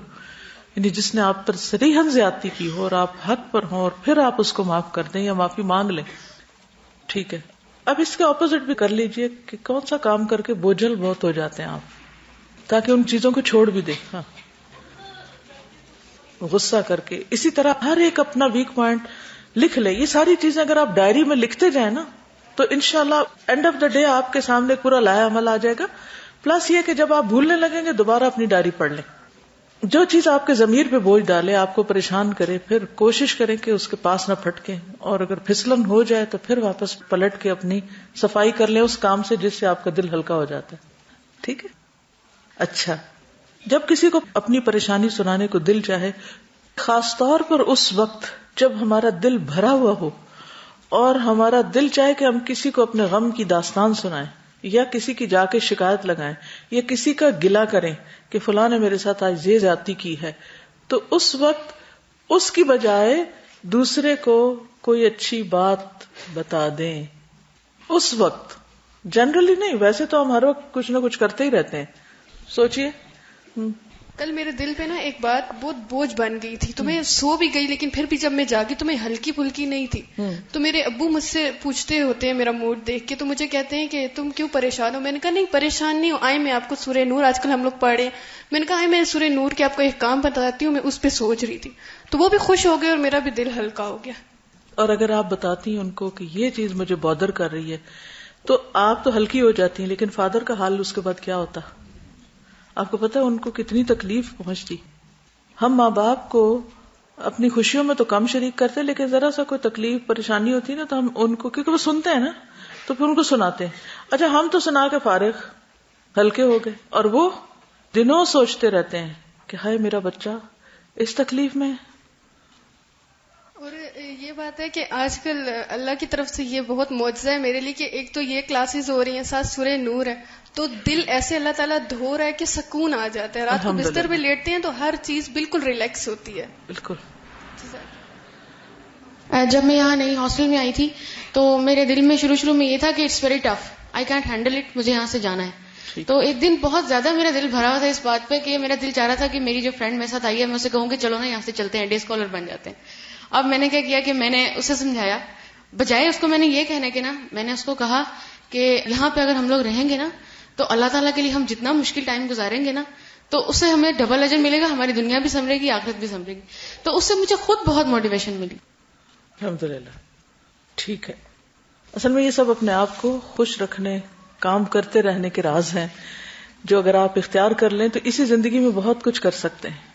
یعنی جس نے آپ پر صریحاً زیادتی کی ہو اور آپ حق پر ہوں اور پھر آپ اس کو معاف کر دیں یا معافی مانگ لیں، ٹھیک ہے. اب اس کے اپوزٹ بھی کر لیجئے کہ کون سا کام کر کے بوجھل بہت ہو جاتے ہیں آپ، تاکہ ان چیزوں کو چھوڑ بھی دیں. ہاں، غصہ کر کے. اسی طرح ہر ایک اپنا ویک پوائنٹ لکھ لے. یہ ساری چیزیں اگر آپ ڈائری میں لکھتے جائیں نا تو انشاءاللہ اینڈ آف دا ڈے آپ کے سامنے پورا لایا عمل آ جائے گا. پلس یہ کہ جب آپ بھولنے لگیں گے دوبارہ اپنی ڈائری پڑھ لیں. جو چیز آپ کے ضمیر پہ بوجھ ڈالے، آپ کو پریشان کرے، پھر کوشش کریں کہ اس کے پاس نہ پھٹکیں، اور اگر پھسلن ہو جائے تو پھر واپس پلٹ کے اپنی صفائی کر لیں اس کام سے جس سے آپ کا دل ہلکا ہو جاتا ہے. ٹھیک ہے. اچھا، جب کسی کو اپنی پریشانی سنانے کو دل چاہے، خاص طور پر اس وقت جب ہمارا دل بھرا ہوا ہو اور ہمارا دل چاہے کہ ہم کسی کو اپنے غم کی داستان سنائیں، یا کسی کی جا کے شکایت لگائیں یا کسی کا گلہ کریں کہ فلاں نے میرے ساتھ آج یہ زیادتی کی ہے، تو اس وقت اس کی بجائے دوسرے کو کوئی اچھی بات بتا دیں. اس وقت جنرلی نہیں، ویسے تو ہم ہر وقت کچھ نہ کچھ کرتے ہی رہتے ہیں. سوچئے کل میرے دل پہ نا ایک بات بہت بوجھ بن گئی تھی، تو میں سو بھی گئی، لیکن پھر بھی جب میں جاگی تو میں ہلکی پھلکی نہیں تھی. تو میرے ابو مجھ سے پوچھتے ہوتے ہیں میرا موڈ دیکھ کے، تو مجھے کہتے ہیں کہ تم کیوں پریشان ہو؟ میں نے کہا نہیں پریشان نہیں ہوں، آئے میں آپ کو سورہ نور آج کل ہم لوگ پڑھ رہے ہیں، میں نے کہا آئے میں سورہ نور کے آپ کو ایک کام بتاتی ہوں، میں اس پہ سوچ رہی تھی. تو وہ بھی خوش ہو گئے اور میرا بھی دل ہلکا ہو گیا. اور اگر آپ بتاتی ہیں ان کو کہ یہ چیز مجھے بادر کر رہی ہے تو آپ تو ہلکی ہو جاتی ہیں، لیکن فادر کا حال اس کے بعد کیا ہوتا؟ آپ کو پتا ہے ان کو کتنی تکلیف پہنچتی. ہم ماں باپ کو اپنی خوشیوں میں تو کم شریک کرتے، لیکن ذرا سا کوئی تکلیف پریشانی ہوتی ہے نا تو ہم ان کو، کیونکہ وہ سنتے ہیں نا، تو پھر ان کو سناتے ہیں. اچھا ہم تو سنا کے فارغ ہلکے ہو گئے، اور وہ دنوں سوچتے رہتے ہیں کہ ہائے میرا بچہ اس تکلیف میں. اور یہ بات ہے کہ آج کل اللہ کی طرف سے یہ بہت معجزہ ہے میرے لیے کہ ایک تو یہ کلاسز ہو رہی ہیں، ساتھ سورہ نور ہے، تو دل ایسے اللہ تعالیٰ دھو رہا ہے کہ سکون آ جاتا ہے. رات کو بستر پہ لیٹتے ہیں تو ہر چیز بالکل ریلیکس ہوتی ہے. بالکل. جب میں یہاں نئی ہاسٹل میں آئی تھی تو میرے دل میں شروع میں یہ تھا کہ it's very tough, I can't handle it, مجھے یہاں سے جانا ہے. تو ایک دن بہت زیادہ میرا دل بھرا ہوا تھا اس بات پہ کہ میرا دل چاہ رہا تھا کہ میری جو فرینڈ میرے ساتھ آئی ہے میں اسے کہوں کہ چلو نا یہاں سے چلتے ہیں، ڈے اسکالر بن جاتے ہیں. اب میں نے کیا کیا کہ میں نے اسے سمجھایا، بجائے اس کو میں نے یہ کہنے کے نا، میں نے اس کو کہا کہ یہاں پہ اگر ہم لوگ رہیں گے نا تو اللہ تعالیٰ کے لیے ہم جتنا مشکل ٹائم گزاریں گے نا تو اس سے ہمیں ڈبل اجر ملے گا، ہماری دنیا بھی سنورے گی، آخرت بھی سنورے گی. تو اس سے مجھے خود بہت موٹیویشن ملی. الحمدللہ. ٹھیک ہے، اصل میں یہ سب اپنے آپ کو خوش رکھنے، کام کرتے رہنے کے راز ہیں جو اگر آپ اختیار کر لیں تو اسی زندگی میں بہت کچھ کر سکتے ہیں.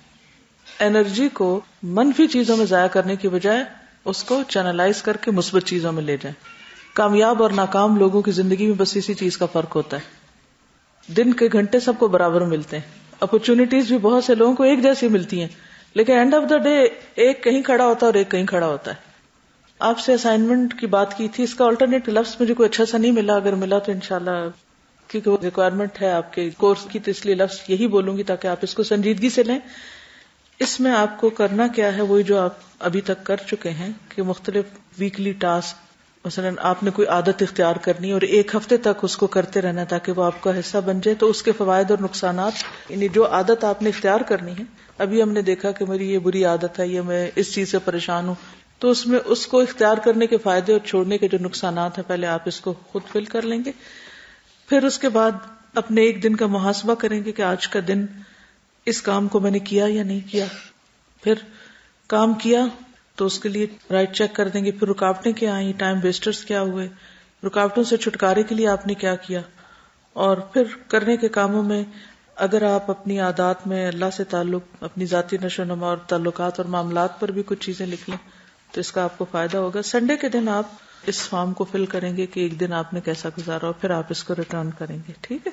انرجی کو منفی چیزوں میں ضائع کرنے کی بجائے اس کو چینلائز کر کے مثبت چیزوں میں لے جائیں. کامیاب اور ناکام لوگوں کی زندگی میں بس اسی چیز کا فرق ہوتا ہے. دن کے گھنٹے سب کو برابر ملتے ہیں، اپرچونٹیز بھی بہت سے لوگوں کو ایک جیسی ملتی ہیں، لیکن اینڈ آف دا ڈے ایک کہیں کھڑا ہوتا ہے اور ایک کہیں کھڑا ہوتا ہے. آپ سے اسائنمنٹ کی بات کی تھی، اس کا الٹرنیٹ لفظ مجھے کوئی اچھا سا نہیں ملا، اگر ملا تو انشاءاللہ، کیونکہ وہ ریکوائرمنٹ ہے آپ کے کورس کی، تو اس لیے لفظ یہی بولوں گی تاکہ آپ اس کو سنجیدگی سے لیں. اس میں آپ کو کرنا کیا ہے، وہی جو آپ ابھی تک کر چکے ہیں کہ مختلف ویکلی ٹاسک، مثلا آپ نے کوئی عادت اختیار کرنی اور ایک ہفتے تک اس کو کرتے رہنا تاکہ وہ آپ کا حصہ بن جائے. تو اس کے فوائد اور نقصانات، یعنی جو عادت آپ نے اختیار کرنی ہے، ابھی ہم نے دیکھا کہ میری یہ بری عادت ہے، یہ میں اس چیز سے پریشان ہوں، تو اس میں اس کو اختیار کرنے کے فائدے اور چھوڑنے کے جو نقصانات ہیں پہلے آپ اس کو خود فل کر لیں گے. پھر اس کے بعد اپنے ایک دن کا محاسبہ کریں گے کہ آج کا دن اس کام کو میں نے کیا یا نہیں کیا. پھر کام کیا تو اس کے لیے رائٹ چیک کر دیں گے. پھر رکاوٹیں کیا آئیں، ٹائم ویسٹرز کیا ہوئے، رکاوٹوں سے چھٹکارے کے لیے آپ نے کیا کیا. اور پھر کرنے کے کاموں میں اگر آپ اپنی عادات میں اللہ سے تعلق، اپنی ذاتی نشو و نما اور تعلقات اور معاملات پر بھی کچھ چیزیں لکھ لیں تو اس کا آپ کو فائدہ ہوگا. سنڈے کے دن آپ اس فارم کو فل کریں گے کہ ایک دن آپ نے کیسا گزارا، اور پھر آپ اس کو ریٹرن کریں گے. ٹھیک ہے،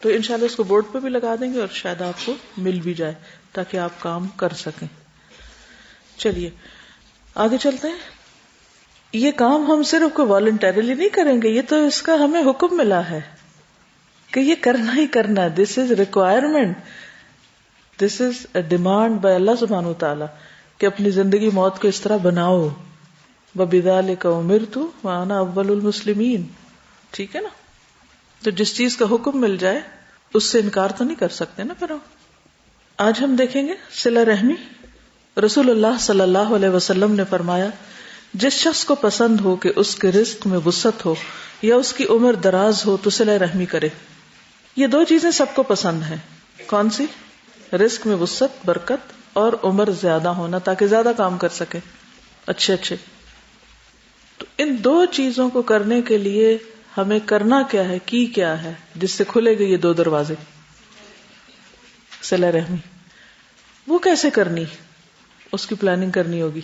تو انشاءاللہ اس کو بورڈ پہ بھی لگا دیں گے اور شاید آپ کو مل بھی جائے تاکہ آپ کام کر سکیں. چلیے آگے چلتے ہیں. یہ کام ہم صرف کو والنٹریلی نہیں کریں گے، یہ تو اس کا ہمیں حکم ملا ہے کہ یہ کرنا ہی کرنا ہے. This is requirement, this is a demand by اللہ سبحانہ وتعالی کہ اپنی زندگی موت کو اس طرح بناؤ. وَبِذَلِكَ أُمِرْتُ وَأَنَا أَوَّلُ الْمُسْلِمِينَ. ٹھیک ہے نا، تو جس چیز کا حکم مل جائے اس سے انکار تو نہیں کر سکتے نا. پھر آج ہم دیکھیں گے صلہ رحمی. رسول اللہ صلی اللہ علیہ وسلم نے فرمایا، جس شخص کو پسند ہو کہ اس کے رزق میں وسعت ہو یا اس کی عمر دراز ہو تو صلہ رحمی کرے. یہ دو چیزیں سب کو پسند ہیں. کون سی؟ رزق میں وسعت، برکت، اور عمر زیادہ ہونا تاکہ زیادہ کام کر سکے اچھے. تو ان دو چیزوں کو کرنے کے لیے ہمیں کرنا کیا ہے، کی کیا ہے جس سے کھلے گے یہ دو دروازے. صلہ رحمی وہ کیسے کرنی، اس کی پلاننگ کرنی ہوگی.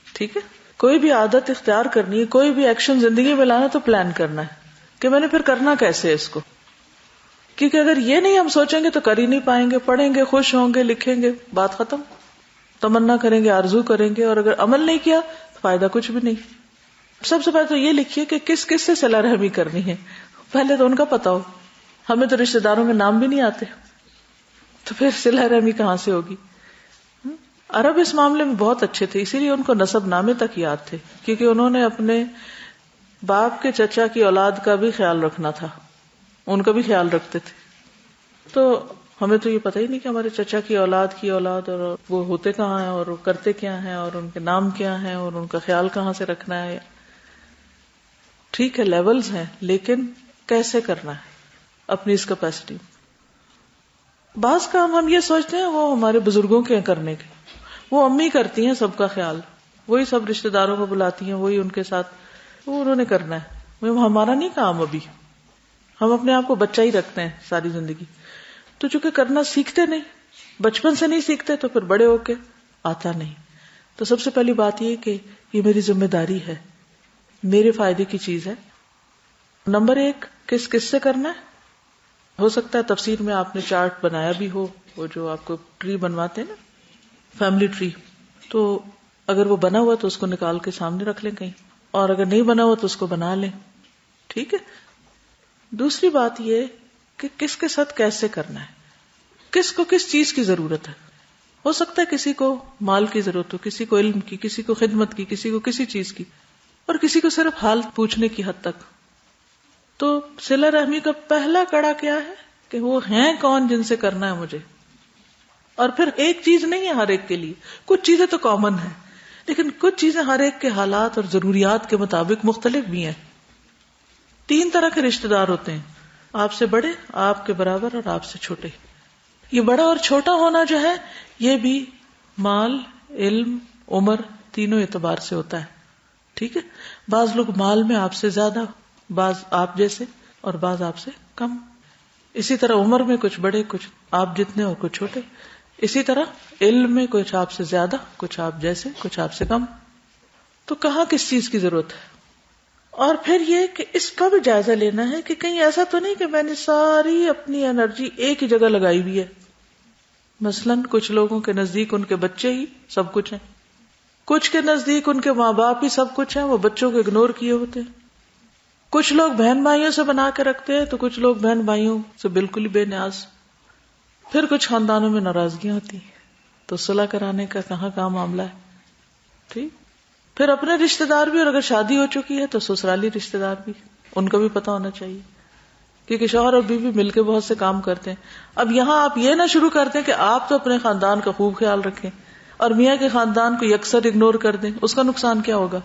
ٹھیک ہے، کوئی بھی عادت اختیار کرنی ہے، کوئی بھی ایکشن زندگی میں لانا تو پلان کرنا ہے کہ میں نے پھر کرنا کیسے ہے اس کو. کیونکہ اگر یہ نہیں ہم سوچیں گے تو کر ہی نہیں پائیں گے. پڑھیں گے، خوش ہوں گے، لکھیں گے، بات ختم. تمنا کریں گے، آرزو کریں گے، اور اگر عمل نہیں کیا تو فائدہ کچھ بھی نہیں. سب سے پہلے تو یہ لکھیے کہ کس کس سے صلہ رحمی کرنی ہے. پہلے تو ان کا پتا ہو. ہمیں تو رشتہ داروں کے نام بھی نہیں آتے, تو پھر صلہ رحمی کہاں سے ہوگی؟ عرب اس معاملے میں بہت اچھے تھے, اسی لیے ان کو نسب نامے تک یاد تھے, کیونکہ انہوں نے اپنے باپ کے چچا کی اولاد کا بھی خیال رکھنا تھا, ان کا بھی خیال رکھتے تھے. تو ہمیں تو یہ پتہ ہی نہیں کہ ہمارے چچا کی اولاد اور وہ ہوتے کہاں ہیں اور وہ کرتے کیا ہیں اور ان کے نام کیا ہیں اور ان کا خیال کہاں سے رکھنا ہے. ٹھیک ہے لیولز ہیں, لیکن کیسے کرنا ہے اپنی اس کیپیسٹی. بعض کام ہم یہ سوچتے ہیں وہ ہمارے بزرگوں کے کرنے کے, وہ امی کرتی ہیں سب کا خیال, وہی سب رشتہ داروں کو بلاتی ہیں, وہی ان کے ساتھ, وہ انہوں نے کرنا ہے, وہ ہمارا نہیں کام. ابھی ہم اپنے آپ کو بچہ ہی رکھتے ہیں ساری زندگی. تو چونکہ کرنا سیکھتے نہیں, بچپن سے نہیں سیکھتے, تو پھر بڑے ہو کے آتا نہیں. تو سب سے پہلی بات یہ کہ یہ میری ذمہ داری ہے, میرے فائدے کی چیز ہے. نمبر 1, کس سے کرنا ہے. ہو سکتا ہے تفسیر میں آپ نے چارٹ بنایا بھی ہو, وہ جو آپ کو ٹری بنواتے ہیں نا, فیملی ٹری, تو اگر وہ بنا ہوا تو اس کو نکال کے سامنے رکھ لیں کہیں, اور اگر نہیں بنا ہوا تو اس کو بنا لیں. ٹھیک ہے. دوسری بات یہ کہ کس کے ساتھ کیسے کرنا ہے, کس کو کس چیز کی ضرورت ہے. ہو سکتا ہے کسی کو مال کی ضرورت ہو, کسی کو علم کی, کسی کو خدمت کی, کسی کو کسی چیز کی, اور کسی کو صرف حال پوچھنے کی حد تک. تو صلہ رحمی کا پہلا کڑا کیا ہے کہ وہ ہیں کون جن سے کرنا ہے مجھے. اور پھر ایک چیز نہیں ہے ہر ایک کے لیے, کچھ چیزیں تو کامن ہیں, لیکن کچھ چیزیں ہر ایک کے حالات اور ضروریات کے مطابق مختلف بھی ہیں. 3 طرح کے رشتہ دار ہوتے ہیں, آپ سے بڑے, آپ کے برابر, اور آپ سے چھوٹے. یہ بڑا اور چھوٹا ہونا جو ہے یہ بھی مال, علم, عمر تینوں اعتبار سے ہوتا ہے. ٹھیک ہے. بعض لوگ مال میں آپ سے زیادہ, بعض آپ جیسے, اور بعض آپ سے کم. اسی طرح عمر میں کچھ بڑے, کچھ آپ جتنے اور کچھ چھوٹے. اسی طرح علم میں کچھ آپ سے زیادہ, کچھ آپ جیسے, کچھ آپ سے کم. تو کہاں کس چیز کی ضرورت ہے. اور پھر یہ کہ اس کا بھی جائزہ لینا ہے کہ کہیں ایسا تو نہیں کہ میں نے ساری اپنی انرجی ایک ہی جگہ لگائی ہوئی ہے. مثلاً کچھ لوگوں کے نزدیک ان کے بچے ہی سب کچھ ہیں, کچھ کے نزدیک ان کے ماں باپ ہی سب کچھ ہیں, وہ بچوں کو اگنور کیے ہوتے ہیں. کچھ لوگ بہن بھائیوں سے بنا کے رکھتے ہیں, تو کچھ لوگ بہن بھائیوں سے بالکل ہی بے نیاز. پھر کچھ خاندانوں میں ناراضگیاں ہوتی ہیں, تو صلح کرانے کا کہاں معاملہ ہے. ٹھیک. پھر اپنے رشتہ دار بھی, اور اگر شادی ہو چکی ہے تو سسرالی رشتہ دار بھی, ان کا بھی پتہ ہونا چاہیے, کیونکہ شوہر اور بیوی مل کے بہت سے کام کرتے ہیں. اب یہاں آپ یہ نہ شروع کرتے ہیں کہ آپ تو اپنے خاندان کا خوب خیال رکھیں اور میاں کے خاندان کو یکسر اگنور کر دیں. اس کا نقصان کیا ہوگا؟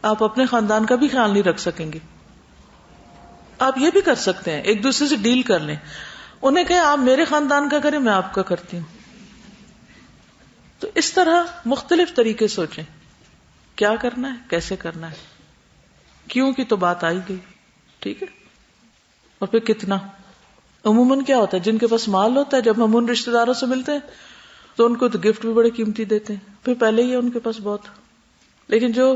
آپ اپنے خاندان کا بھی خیال نہیں رکھ سکیں گے. آپ یہ بھی کر سکتے ہیں, ایک دوسرے سے ڈیل کر لیں, انہیں کہیں آپ میرے خاندان کا کریں, میں آپ کا کرتی ہوں. تو اس طرح مختلف طریقے سوچیں کیا کرنا ہے, کیسے کرنا ہے, کیوں کی تو بات آئی گئی. ٹھیک ہے. اور پھر کتنا. عموماً کیا ہوتا ہے, جن کے پاس مال ہوتا ہے, جب ہم ان رشتہ داروں سے ملتے ہیں تو ان کو تو گفٹ بھی بڑے قیمتی دیتے ہیں, پھر پہلے ہی ہے ان کے پاس بہت. لیکن جو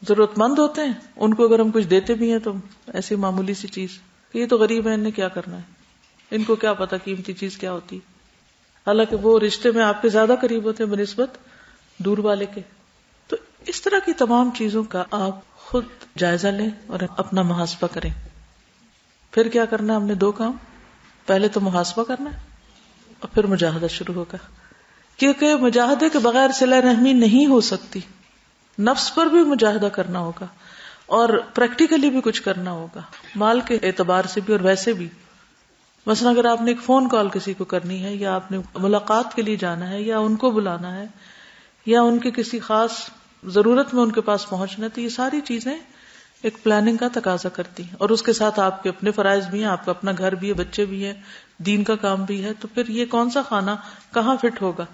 ضرورت مند ہوتے ہیں ان کو اگر ہم کچھ دیتے بھی ہیں تو ایسی معمولی سی چیز, یہ تو غریب ہے, انہیں کیا کرنا ہے, ان کو کیا پتا قیمتی چیز کیا ہوتی. حالانکہ وہ رشتے میں آپ کے زیادہ قریب ہوتے ہیں بنسبت دور والے کے. تو اس طرح کی تمام چیزوں کا آپ خود جائزہ لیں اور اپنا محاسبہ کریں. پھر کیا کرنا ہے, ہم نے 2 کام. پہلے تو محاسبہ کرنا ہے اور پھر مجاہدہ شروع ہوگا, کیونکہ مجاہدے کے بغیر صلہ رحمی نہیں ہو سکتی. نفس پر بھی مجاہدہ کرنا ہوگا اور پریکٹیکلی بھی کچھ کرنا ہوگا, مال کے اعتبار سے بھی اور ویسے بھی. مثلا اگر آپ نے ایک فون کال کسی کو کرنی ہے, یا آپ نے ملاقات کے لیے جانا ہے, یا ان کو بلانا ہے, یا ان کی کسی خاص ضرورت میں ان کے پاس پہنچنا ہے, تو یہ ساری چیزیں ایک پلاننگ کا تقاضا کرتی ہیں. اور اس کے ساتھ آپ کے اپنے فرائض بھی ہیں, آپ کا اپنا گھر بھی ہے, بچے بھی ہیں, دین کا کام بھی ہے. تو پھر یہ کون سا کھانا کہاں فٹ ہوگا,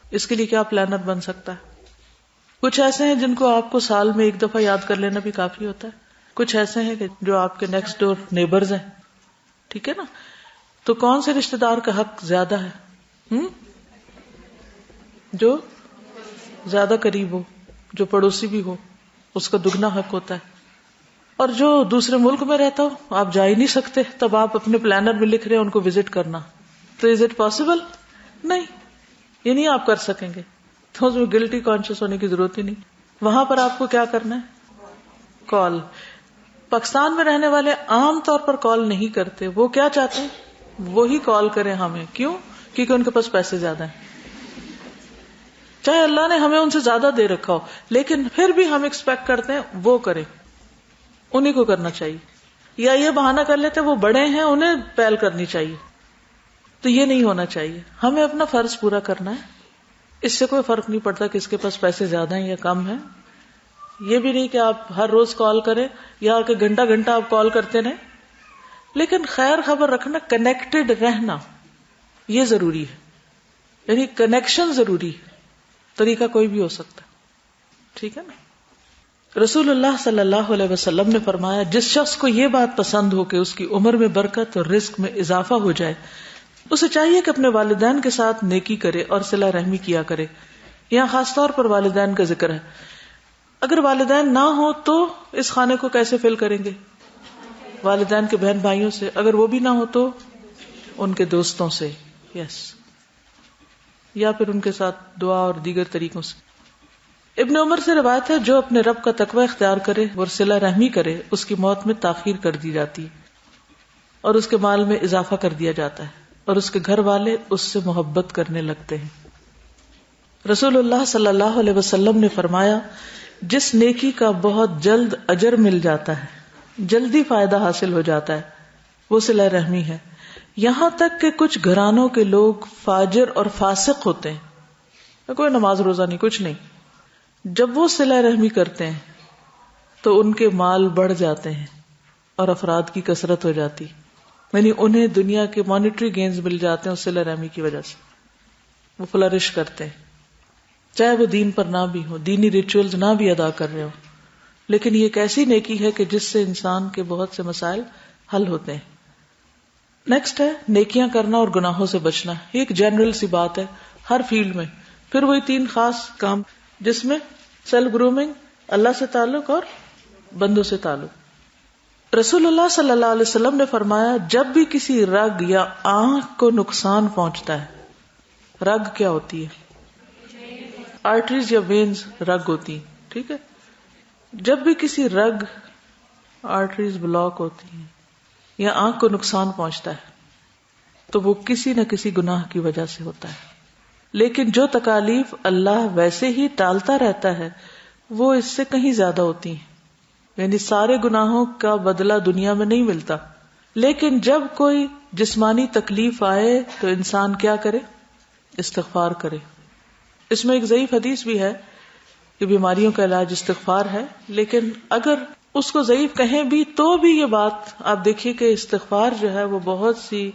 اس کے لیے کیا پلانر بن سکتا ہے. کچھ ایسے ہیں جن کو آپ کو سال میں 1 دفعہ یاد کر لینا بھی کافی ہوتا ہے. کچھ ایسے ہیں کہ جو آپ کے نیکسٹ ڈور نیبرز ہیں. ٹھیک ہے نا. تو کون سے رشتہ دار کا حق زیادہ ہے؟ جو زیادہ قریب ہو, جو پڑوسی بھی ہو, اس کا دگنا حق ہوتا ہے. اور جو دوسرے ملک میں رہتا ہو, آپ جا ہی نہیں سکتے, تب آپ اپنے پلانر میں لکھ رہے ہیں ان کو وزٹ کرنا, تو از اٹ پاسبل؟ نہیں, یہ نہیں آپ کر سکیں گے. تو اس میں گلٹی کانشیس ہونے کی ضرورت ہی نہیں. وہاں پر آپ کو کیا کرنا ہے, کال. پاکستان میں رہنے والے عام طور پر کال نہیں کرتے. وہ کیا چاہتے ہیں؟ وہی کال کریں ہمیں. کیوں؟ کیونکہ ان کے پاس پیسے زیادہ ہیں. چاہے اللہ نے ہمیں ان سے زیادہ دے رکھا ہو, لیکن پھر بھی ہم ایکسپیکٹ کرتے ہیں وہ کریں. انہیں کو کرنا چاہیے. یا یہ بہانہ کر لیتے وہ بڑے ہیں, انہیں پہل کرنی چاہیے. تو یہ نہیں ہونا چاہیے. ہمیں اپنا فرض پورا کرنا ہے. اس سے کوئی فرق نہیں پڑتا کہ اس کے پاس پیسے زیادہ ہیں یا کم ہیں. یہ بھی نہیں کہ آپ ہر روز کال کریں یا کہ گھنٹہ گھنٹہ آپ کال کرتے رہیں, لیکن خیر خبر رکھنا, کنیکٹڈ رہنا یہ ضروری ہے. یعنی کنیکشن ضروری ہے. طریقہ کوئی بھی ہو سکتا ہے. ٹھیک ہے نا. رسول اللہ صلی اللہ علیہ وسلم نے فرمایا, جس شخص کو یہ بات پسند ہو کہ اس کی عمر میں برکت اور رزق میں اضافہ ہو جائے, اسے چاہیے کہ اپنے والدین کے ساتھ نیکی کرے اور صلہ رحمی کیا کرے. یہاں خاص طور پر والدین کا ذکر ہے. اگر والدین نہ ہو تو اس خانے کو کیسے فل کریں گے؟ والدین کے بہن بھائیوں سے. اگر وہ بھی نہ ہو تو ان کے دوستوں سے, یا پھر ان کے ساتھ دعا اور دیگر طریقوں سے. ابن عمر سے روایت ہے, جو اپنے رب کا تقوی اختیار کرے اور صلہ رحمی کرے, اس کی موت میں تاخیر کر دی جاتی اور اس کے مال میں اضافہ کر دیا جاتا ہے, اور اس کے گھر والے اس سے محبت کرنے لگتے ہیں. رسول اللہ صلی اللہ علیہ وسلم نے فرمایا, جس نیکی کا بہت جلد اجر مل جاتا ہے, جلدی فائدہ حاصل ہو جاتا ہے, وہ صلہ رحمی ہے. یہاں تک کہ کچھ گھرانوں کے لوگ فاجر اور فاسق ہوتے ہیں, کوئی نماز روزہ نہیں, کچھ نہیں. جب وہ صلہ رحمی کرتے ہیں تو ان کے مال بڑھ جاتے ہیں اور افراد کی کثرت ہو جاتی, یعنی انہیں دنیا کے مانیٹری گینز مل جاتے ہیں اس صلہ رحمی کی وجہ سے. وہ فلرش کرتے ہیں, چاہے وہ دین پر نہ بھی ہو, دینی ریچولز نہ بھی ادا کر رہے ہو, لیکن یہ ایک ایسی نیکی ہے کہ جس سے انسان کے بہت سے مسائل حل ہوتے ہیں. نیکسٹ ہے نیکیاں کرنا اور گناہوں سے بچنا. یہ ایک جنرل سی بات ہے ہر فیلڈ میں. پھر وہی 3 خاص کام جس میں سیلف گرومنگ, اللہ سے تعلق اور بندوں سے تعلق. رسول اللہ صلی اللہ علیہ وسلم نے فرمایا, جب بھی کسی رگ یا آنکھ کو نقصان پہنچتا ہے, رگ کیا ہوتی ہے؟ آرٹریز یا وینز رگ ہوتی ہیں, ٹھیک ہے. جب بھی کسی رگ آرٹریز بلاک ہوتی ہیں یا آنکھ کو نقصان پہنچتا ہے تو وہ کسی نہ کسی گناہ کی وجہ سے ہوتا ہے. لیکن جو تکالیف اللہ ویسے ہی ٹالتا رہتا ہے وہ اس سے کہیں زیادہ ہوتی ہیں. یعنی سارے گناہوں کا بدلہ دنیا میں نہیں ملتا, لیکن جب کوئی جسمانی تکلیف آئے تو انسان کیا کرے؟ استغفار کرے. اس میں ایک ضعیف حدیث بھی ہے کہ بیماریوں کا علاج استغفار ہے, لیکن اگر اس کو ضعیف کہیں بھی تو بھی یہ بات آپ دیکھیے کہ استغفار جو ہے وہ بہت سی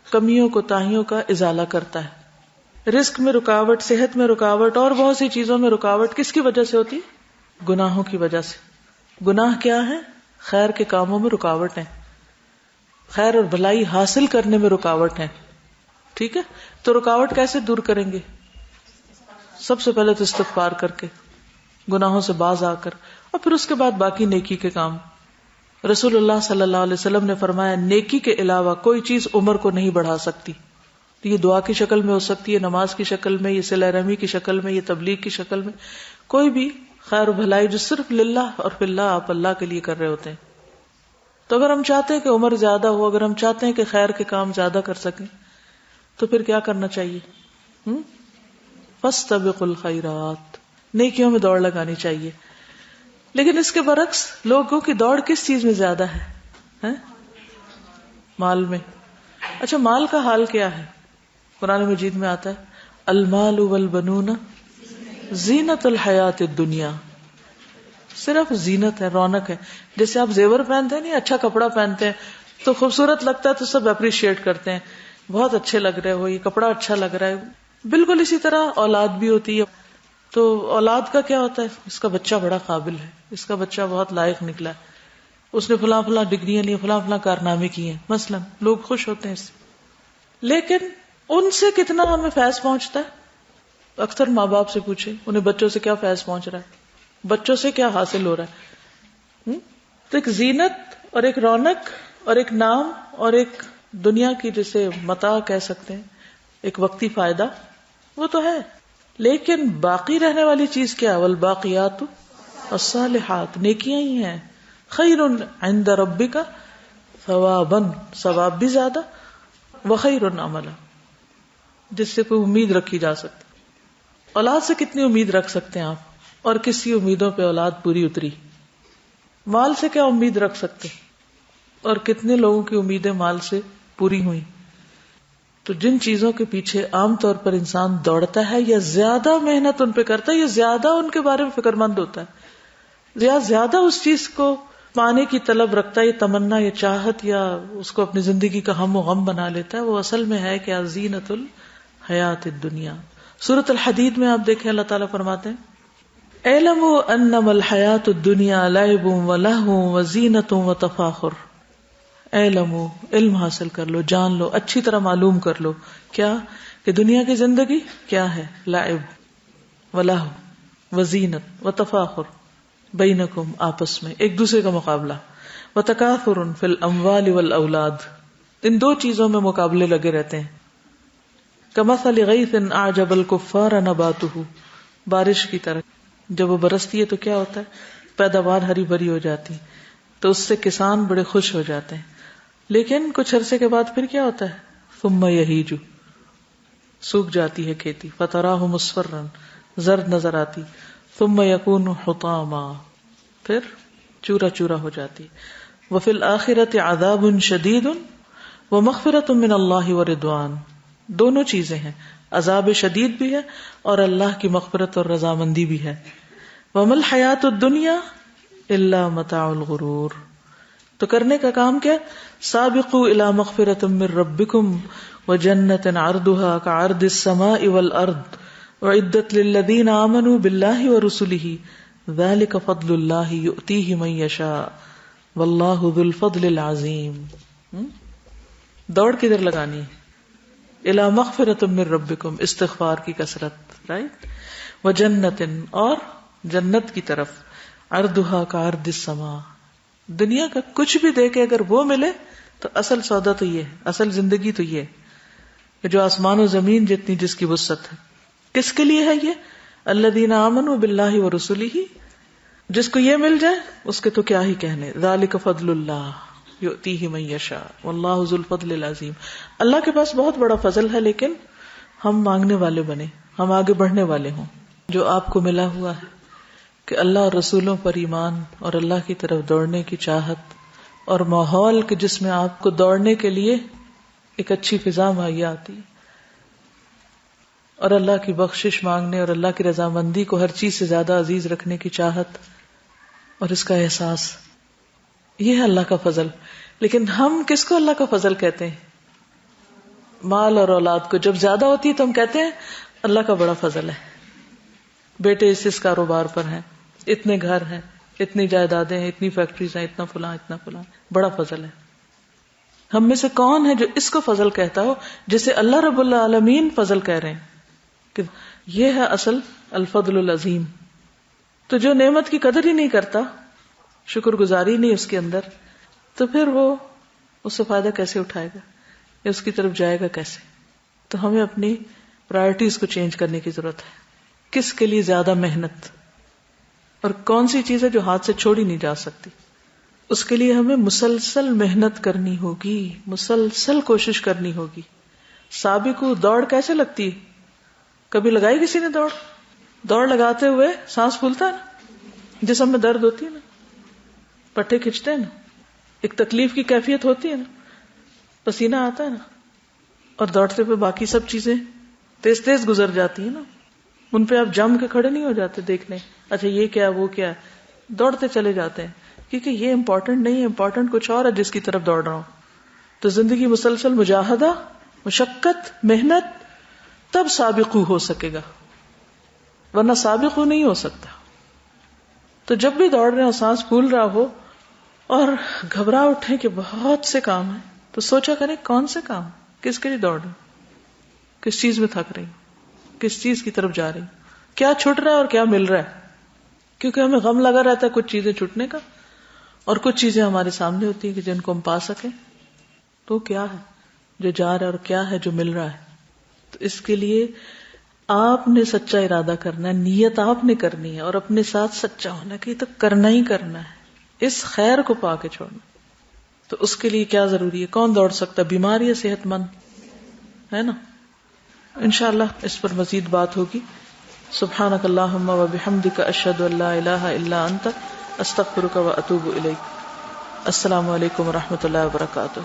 کمیوں کوتاہیوں کا ازالہ کرتا ہے. رزق میں رکاوٹ, صحت میں رکاوٹ اور بہت سی چیزوں میں رکاوٹ کس کی وجہ سے ہوتی؟ گناہوں کی وجہ سے. گناہ کیا ہے؟ خیر کے کاموں میں رکاوٹ ہے, خیر اور بھلائی حاصل کرنے میں رکاوٹ ہے. ٹھیک ہے, تو رکاوٹ کیسے دور کریں گے؟ سب سے پہلے تو استغفار کر کے, گناہوں سے باز آ کر, اور پھر اس کے بعد باقی نیکی کے کام. رسول اللہ صلی اللہ علیہ وسلم نے فرمایا, نیکی کے علاوہ کوئی چیز عمر کو نہیں بڑھا سکتی. یہ دعا کی شکل میں ہو سکتی ہے, نماز کی شکل میں, یہ صلہ رحمی کی شکل میں, یہ تبلیغ کی شکل میں, کوئی بھی خیر و بھلائی جو صرف للہ اور فی اللہ آپ اللہ کے لیے کر رہے ہوتے ہیں. تو اگر ہم چاہتے ہیں کہ عمر زیادہ ہو, اگر ہم چاہتے ہیں کہ خیر کے کام زیادہ کر سکیں, تو پھر کیا کرنا چاہیے؟ فاستبقوا الخیرات, نیکیوں میں دوڑ لگانی چاہیے. لیکن اس کے برعکس لوگوں کی دوڑ کس چیز میں زیادہ ہے؟ مال میں. اچھا, مال کا حال کیا ہے؟ قرآن مجید میں آتا ہے, المال والبنون زینت الحیات الدنیا. صرف زینت ہے, رونق ہے. جیسے آپ زیور پہنتے ہیں, نہیں اچھا کپڑا پہنتے ہیں تو خوبصورت لگتا ہے تو سب اپریشیٹ کرتے ہیں, بہت اچھے لگ رہے ہو, یہ کپڑا اچھا لگ رہا ہے. بالکل اسی طرح اولاد بھی ہوتی ہے. تو اولاد کا کیا ہوتا ہے؟ اس کا بچہ بڑا قابل ہے, اس کا بچہ بہت لائق نکلا ہے, اس نے فلاں فلاں ڈگریاں لی, فلاں فلاں کارنامے کیے ہیں, مثلا لوگ خوش ہوتے ہیں اس سے. لیکن ان سے کتنا ہمیں فیض پہنچتا ہے؟ اکثر ماں باپ سے پوچھیں, انہیں بچوں سے کیا فیض پہنچ رہا ہے, بچوں سے کیا حاصل ہو رہا ہے. تو ایک زینت اور ایک رونق اور ایک نام اور ایک دنیا کی جسے متاع کہہ سکتے ہیں, ایک وقتی فائدہ, وہ تو ہے. لیکن باقی رہنے والی چیز کیا؟ والباقیات الصالحات, نیکیاں ہی ہیں. خیر عند ربک ثوابا، ثواب بھی زیادہ، وخیر عملا، جس سے کوئی امید رکھی جا سکتی. اولاد سے کتنی امید رکھ سکتے ہیں آپ، اور کس کی امیدوں پہ اولاد پوری اتری؟ مال سے کیا امید رکھ سکتے، اور کتنے لوگوں کی امیدیں مال سے پوری ہوئی. تو جن چیزوں کے پیچھے عام طور پر انسان دوڑتا ہے، یا زیادہ محنت ان پہ کرتا ہے، یا زیادہ ان کے بارے میں فکر مند ہوتا ہے، یا زیادہ اس چیز کو پانے کی طلب رکھتا ہے، یا تمنا یا چاہت، یا اس کو اپنی زندگی کا ہم و غم بنا لیتا ہے، وہ اصل میں ہے کہ زینت الحیات الدنیا. سورۃ الحدید میں آپ دیکھیں اللہ تعالیٰ فرماتے ہیں اعلموا انما الحیات الدنیا لعب ولہو وزینت وتفاخر. علمو، علم حاصل کر لو، جان لو، اچھی طرح معلوم کر لو کیا کہ دنیا کی زندگی کیا ہے، لعب ولہو وزینت وتفاخر بینکم، آپس میں ایک دوسرے کا مقابلہ، وتکاثر فی الاموال والاولاد، ان دو چیزوں میں مقابلے لگے رہتے ہیں. کمثل غیث اعجب الکفار نباتہ، بارش کی طرح جب وہ برستی ہے تو کیا ہوتا ہے، پیداوار ہری بھری ہو جاتی، تو اس سے کسان بڑے خوش ہو جاتے ہیں. لیکن کچھ عرصے کے بعد پھر کیا ہوتا ہے، ثم یہیج، سوکھ جاتی ہے کھیتی، فتراہ مصفرا، زرد نظر آتی، ثم یکون حطاما، پھر چورا چورا ہو جاتی. وفی الآخرۃ عذاب شدید ومغفرۃ من اللہ ورضوان، دونوں چیزیں ہیں، عذاب شدید بھی ہے اور اللہ کی مغفرت اور رضامندی بھی ہے. وما الحیات الدنیا الا متاع الغرور، تو کرنے کا کام کیا، سابقوا الی مغفرۃ من ربکم وجنۃ عرضها كعرض السماء والارض اعدت للذین آمنوا باللہ ورسلہ ذلک فضل اللہ یؤتیہ من یشاء واللہ ذو الفضل العظیم. دوڑ کدھر لگانی ہے، الی مغفرۃ من ربکم، استغفار کی کثرت، رائٹ، وجنۃ، اور جنت کی طرف، عرضها كعرض السماء، دنیا کا کچھ بھی دے کے اگر وہ ملے تو اصل سودا تو یہ ہے، اصل زندگی تو یہ ہے جو آسمان و زمین جتنی جس کی وسعت ہے. کس کے لیے ہے یہ، الذین آمنوا باللہ ورسلہ، جس کو یہ مل جائے اس کے تو کیا ہی کہنے، ذالک فضل اللہ یؤتیہ من یشاء واللہ ذو الفضل العظیم. اللہ کے پاس بہت بڑا فضل ہے، لیکن ہم مانگنے والے بنے، ہم آگے بڑھنے والے ہوں. جو آپ کو ملا ہوا ہے کہ اللہ اور رسولوں پر ایمان اور اللہ کی طرف دوڑنے کی چاہت، اور ماحول کے جس میں آپ کو دوڑنے کے لیے ایک اچھی فضا مہیا آتی ہے، اور اللہ کی بخشش مانگنے اور اللہ کی رضامندی کو ہر چیز سے زیادہ عزیز رکھنے کی چاہت اور اس کا احساس، یہ ہے اللہ کا فضل. لیکن ہم کس کو اللہ کا فضل کہتے ہیں، مال اور اولاد کو. جب زیادہ ہوتی ہے تو ہم کہتے ہیں اللہ کا بڑا فضل ہے، بیٹے اس کاروبار پر ہیں، اتنے گھر ہیں، اتنی جائیدادیں ہیں، اتنی فیکٹریز ہیں، اتنا فلاں اتنا فلاں، بڑا فضل ہے. ہم میں سے کون ہے جو اس کو فضل کہتا ہو جسے اللہ رب العالمین فضل کہہ رہے ہیں کہ یہ ہے اصل الفضل العظیم. تو جو نعمت کی قدر ہی نہیں کرتا، شکر گزاری نہیں اس کے اندر، تو پھر وہ اس سے فائدہ کیسے اٹھائے گا یا اس کی طرف جائے گا کیسے؟ تو ہمیں اپنی پرائرٹیز کو چینج کرنے کی ضرورت ہے. کس کے لیے زیادہ محنت، اور کون سی چیز ہے جو ہاتھ سے چھوڑی نہیں جا سکتی، اس کے لیے ہمیں مسلسل محنت کرنی ہوگی، مسلسل کوشش کرنی ہوگی. سابقو، دوڑ کیسے لگتی ہے؟ کبھی لگائی کسی نے دوڑ لگاتے ہوئے سانس پھولتا ہے نا، جسم میں درد ہوتی ہے نا، پٹھے کھچتے ہیں نا، ایک تکلیف کی کیفیت ہوتی ہے نا، پسینہ آتا ہے نا، اور دوڑتے پہ باقی سب چیزیں تیز تیز گزر جاتی ہیں نا، ان پہ آپ جم کے کھڑے نہیں ہو جاتے دیکھنے اچھا یہ کیا وہ کیا، دوڑتے چلے جاتے ہیں کیونکہ یہ امپورٹنٹ نہیں ہے، امپورٹنٹ کچھ اور ہے جس کی طرف دوڑ رہا ہوں. تو زندگی مسلسل مجاہدہ، مشقت، محنت، تب سابقو ہو سکے گا، ورنہ سابقو نہیں ہو سکتا. تو جب بھی دوڑ رہے ہو، سانس پھول رہا ہو اور گھبرا اٹھے کہ بہت سے کام ہیں، تو سوچا کریں کون سے کام، کس کے لیے دوڑ رہے ہو، کس چیز میں تھک رہی ہوں، کس چیز کی طرف جا رہی ہوں، کیا چھٹ رہا ہے اور کیا مل رہا ہے. کیونکہ ہمیں غم لگا رہتا ہے کچھ چیزیں چھٹنے کا، اور کچھ چیزیں ہمارے سامنے ہوتی ہیں کہ جن کو ہم پا سکیں. تو کیا ہے جو جا رہا ہے اور کیا ہے جو مل رہا ہے. تو اس کے لیے آپ نے سچا ارادہ کرنا ہے، نیت آپ نے کرنی ہے، اور اپنے ساتھ سچا ہونا کہ یہ تو کرنا ہی کرنا ہے. اس خیر کو پا کے چھوڑنا. تو اس کے لیے کیا ضروری ہے؟ کون دوڑ سکتا ہے؟ بیمار یا صحت مند ہے نا. انشاءاللہ اس پر مزید بات ہوگی. سبحانک اللہم و بحمدک اشہد ان لا الہ الا انت استغفرک و اتوب الیک. السلام علیکم و رحمۃ اللہ وبرکاتہ.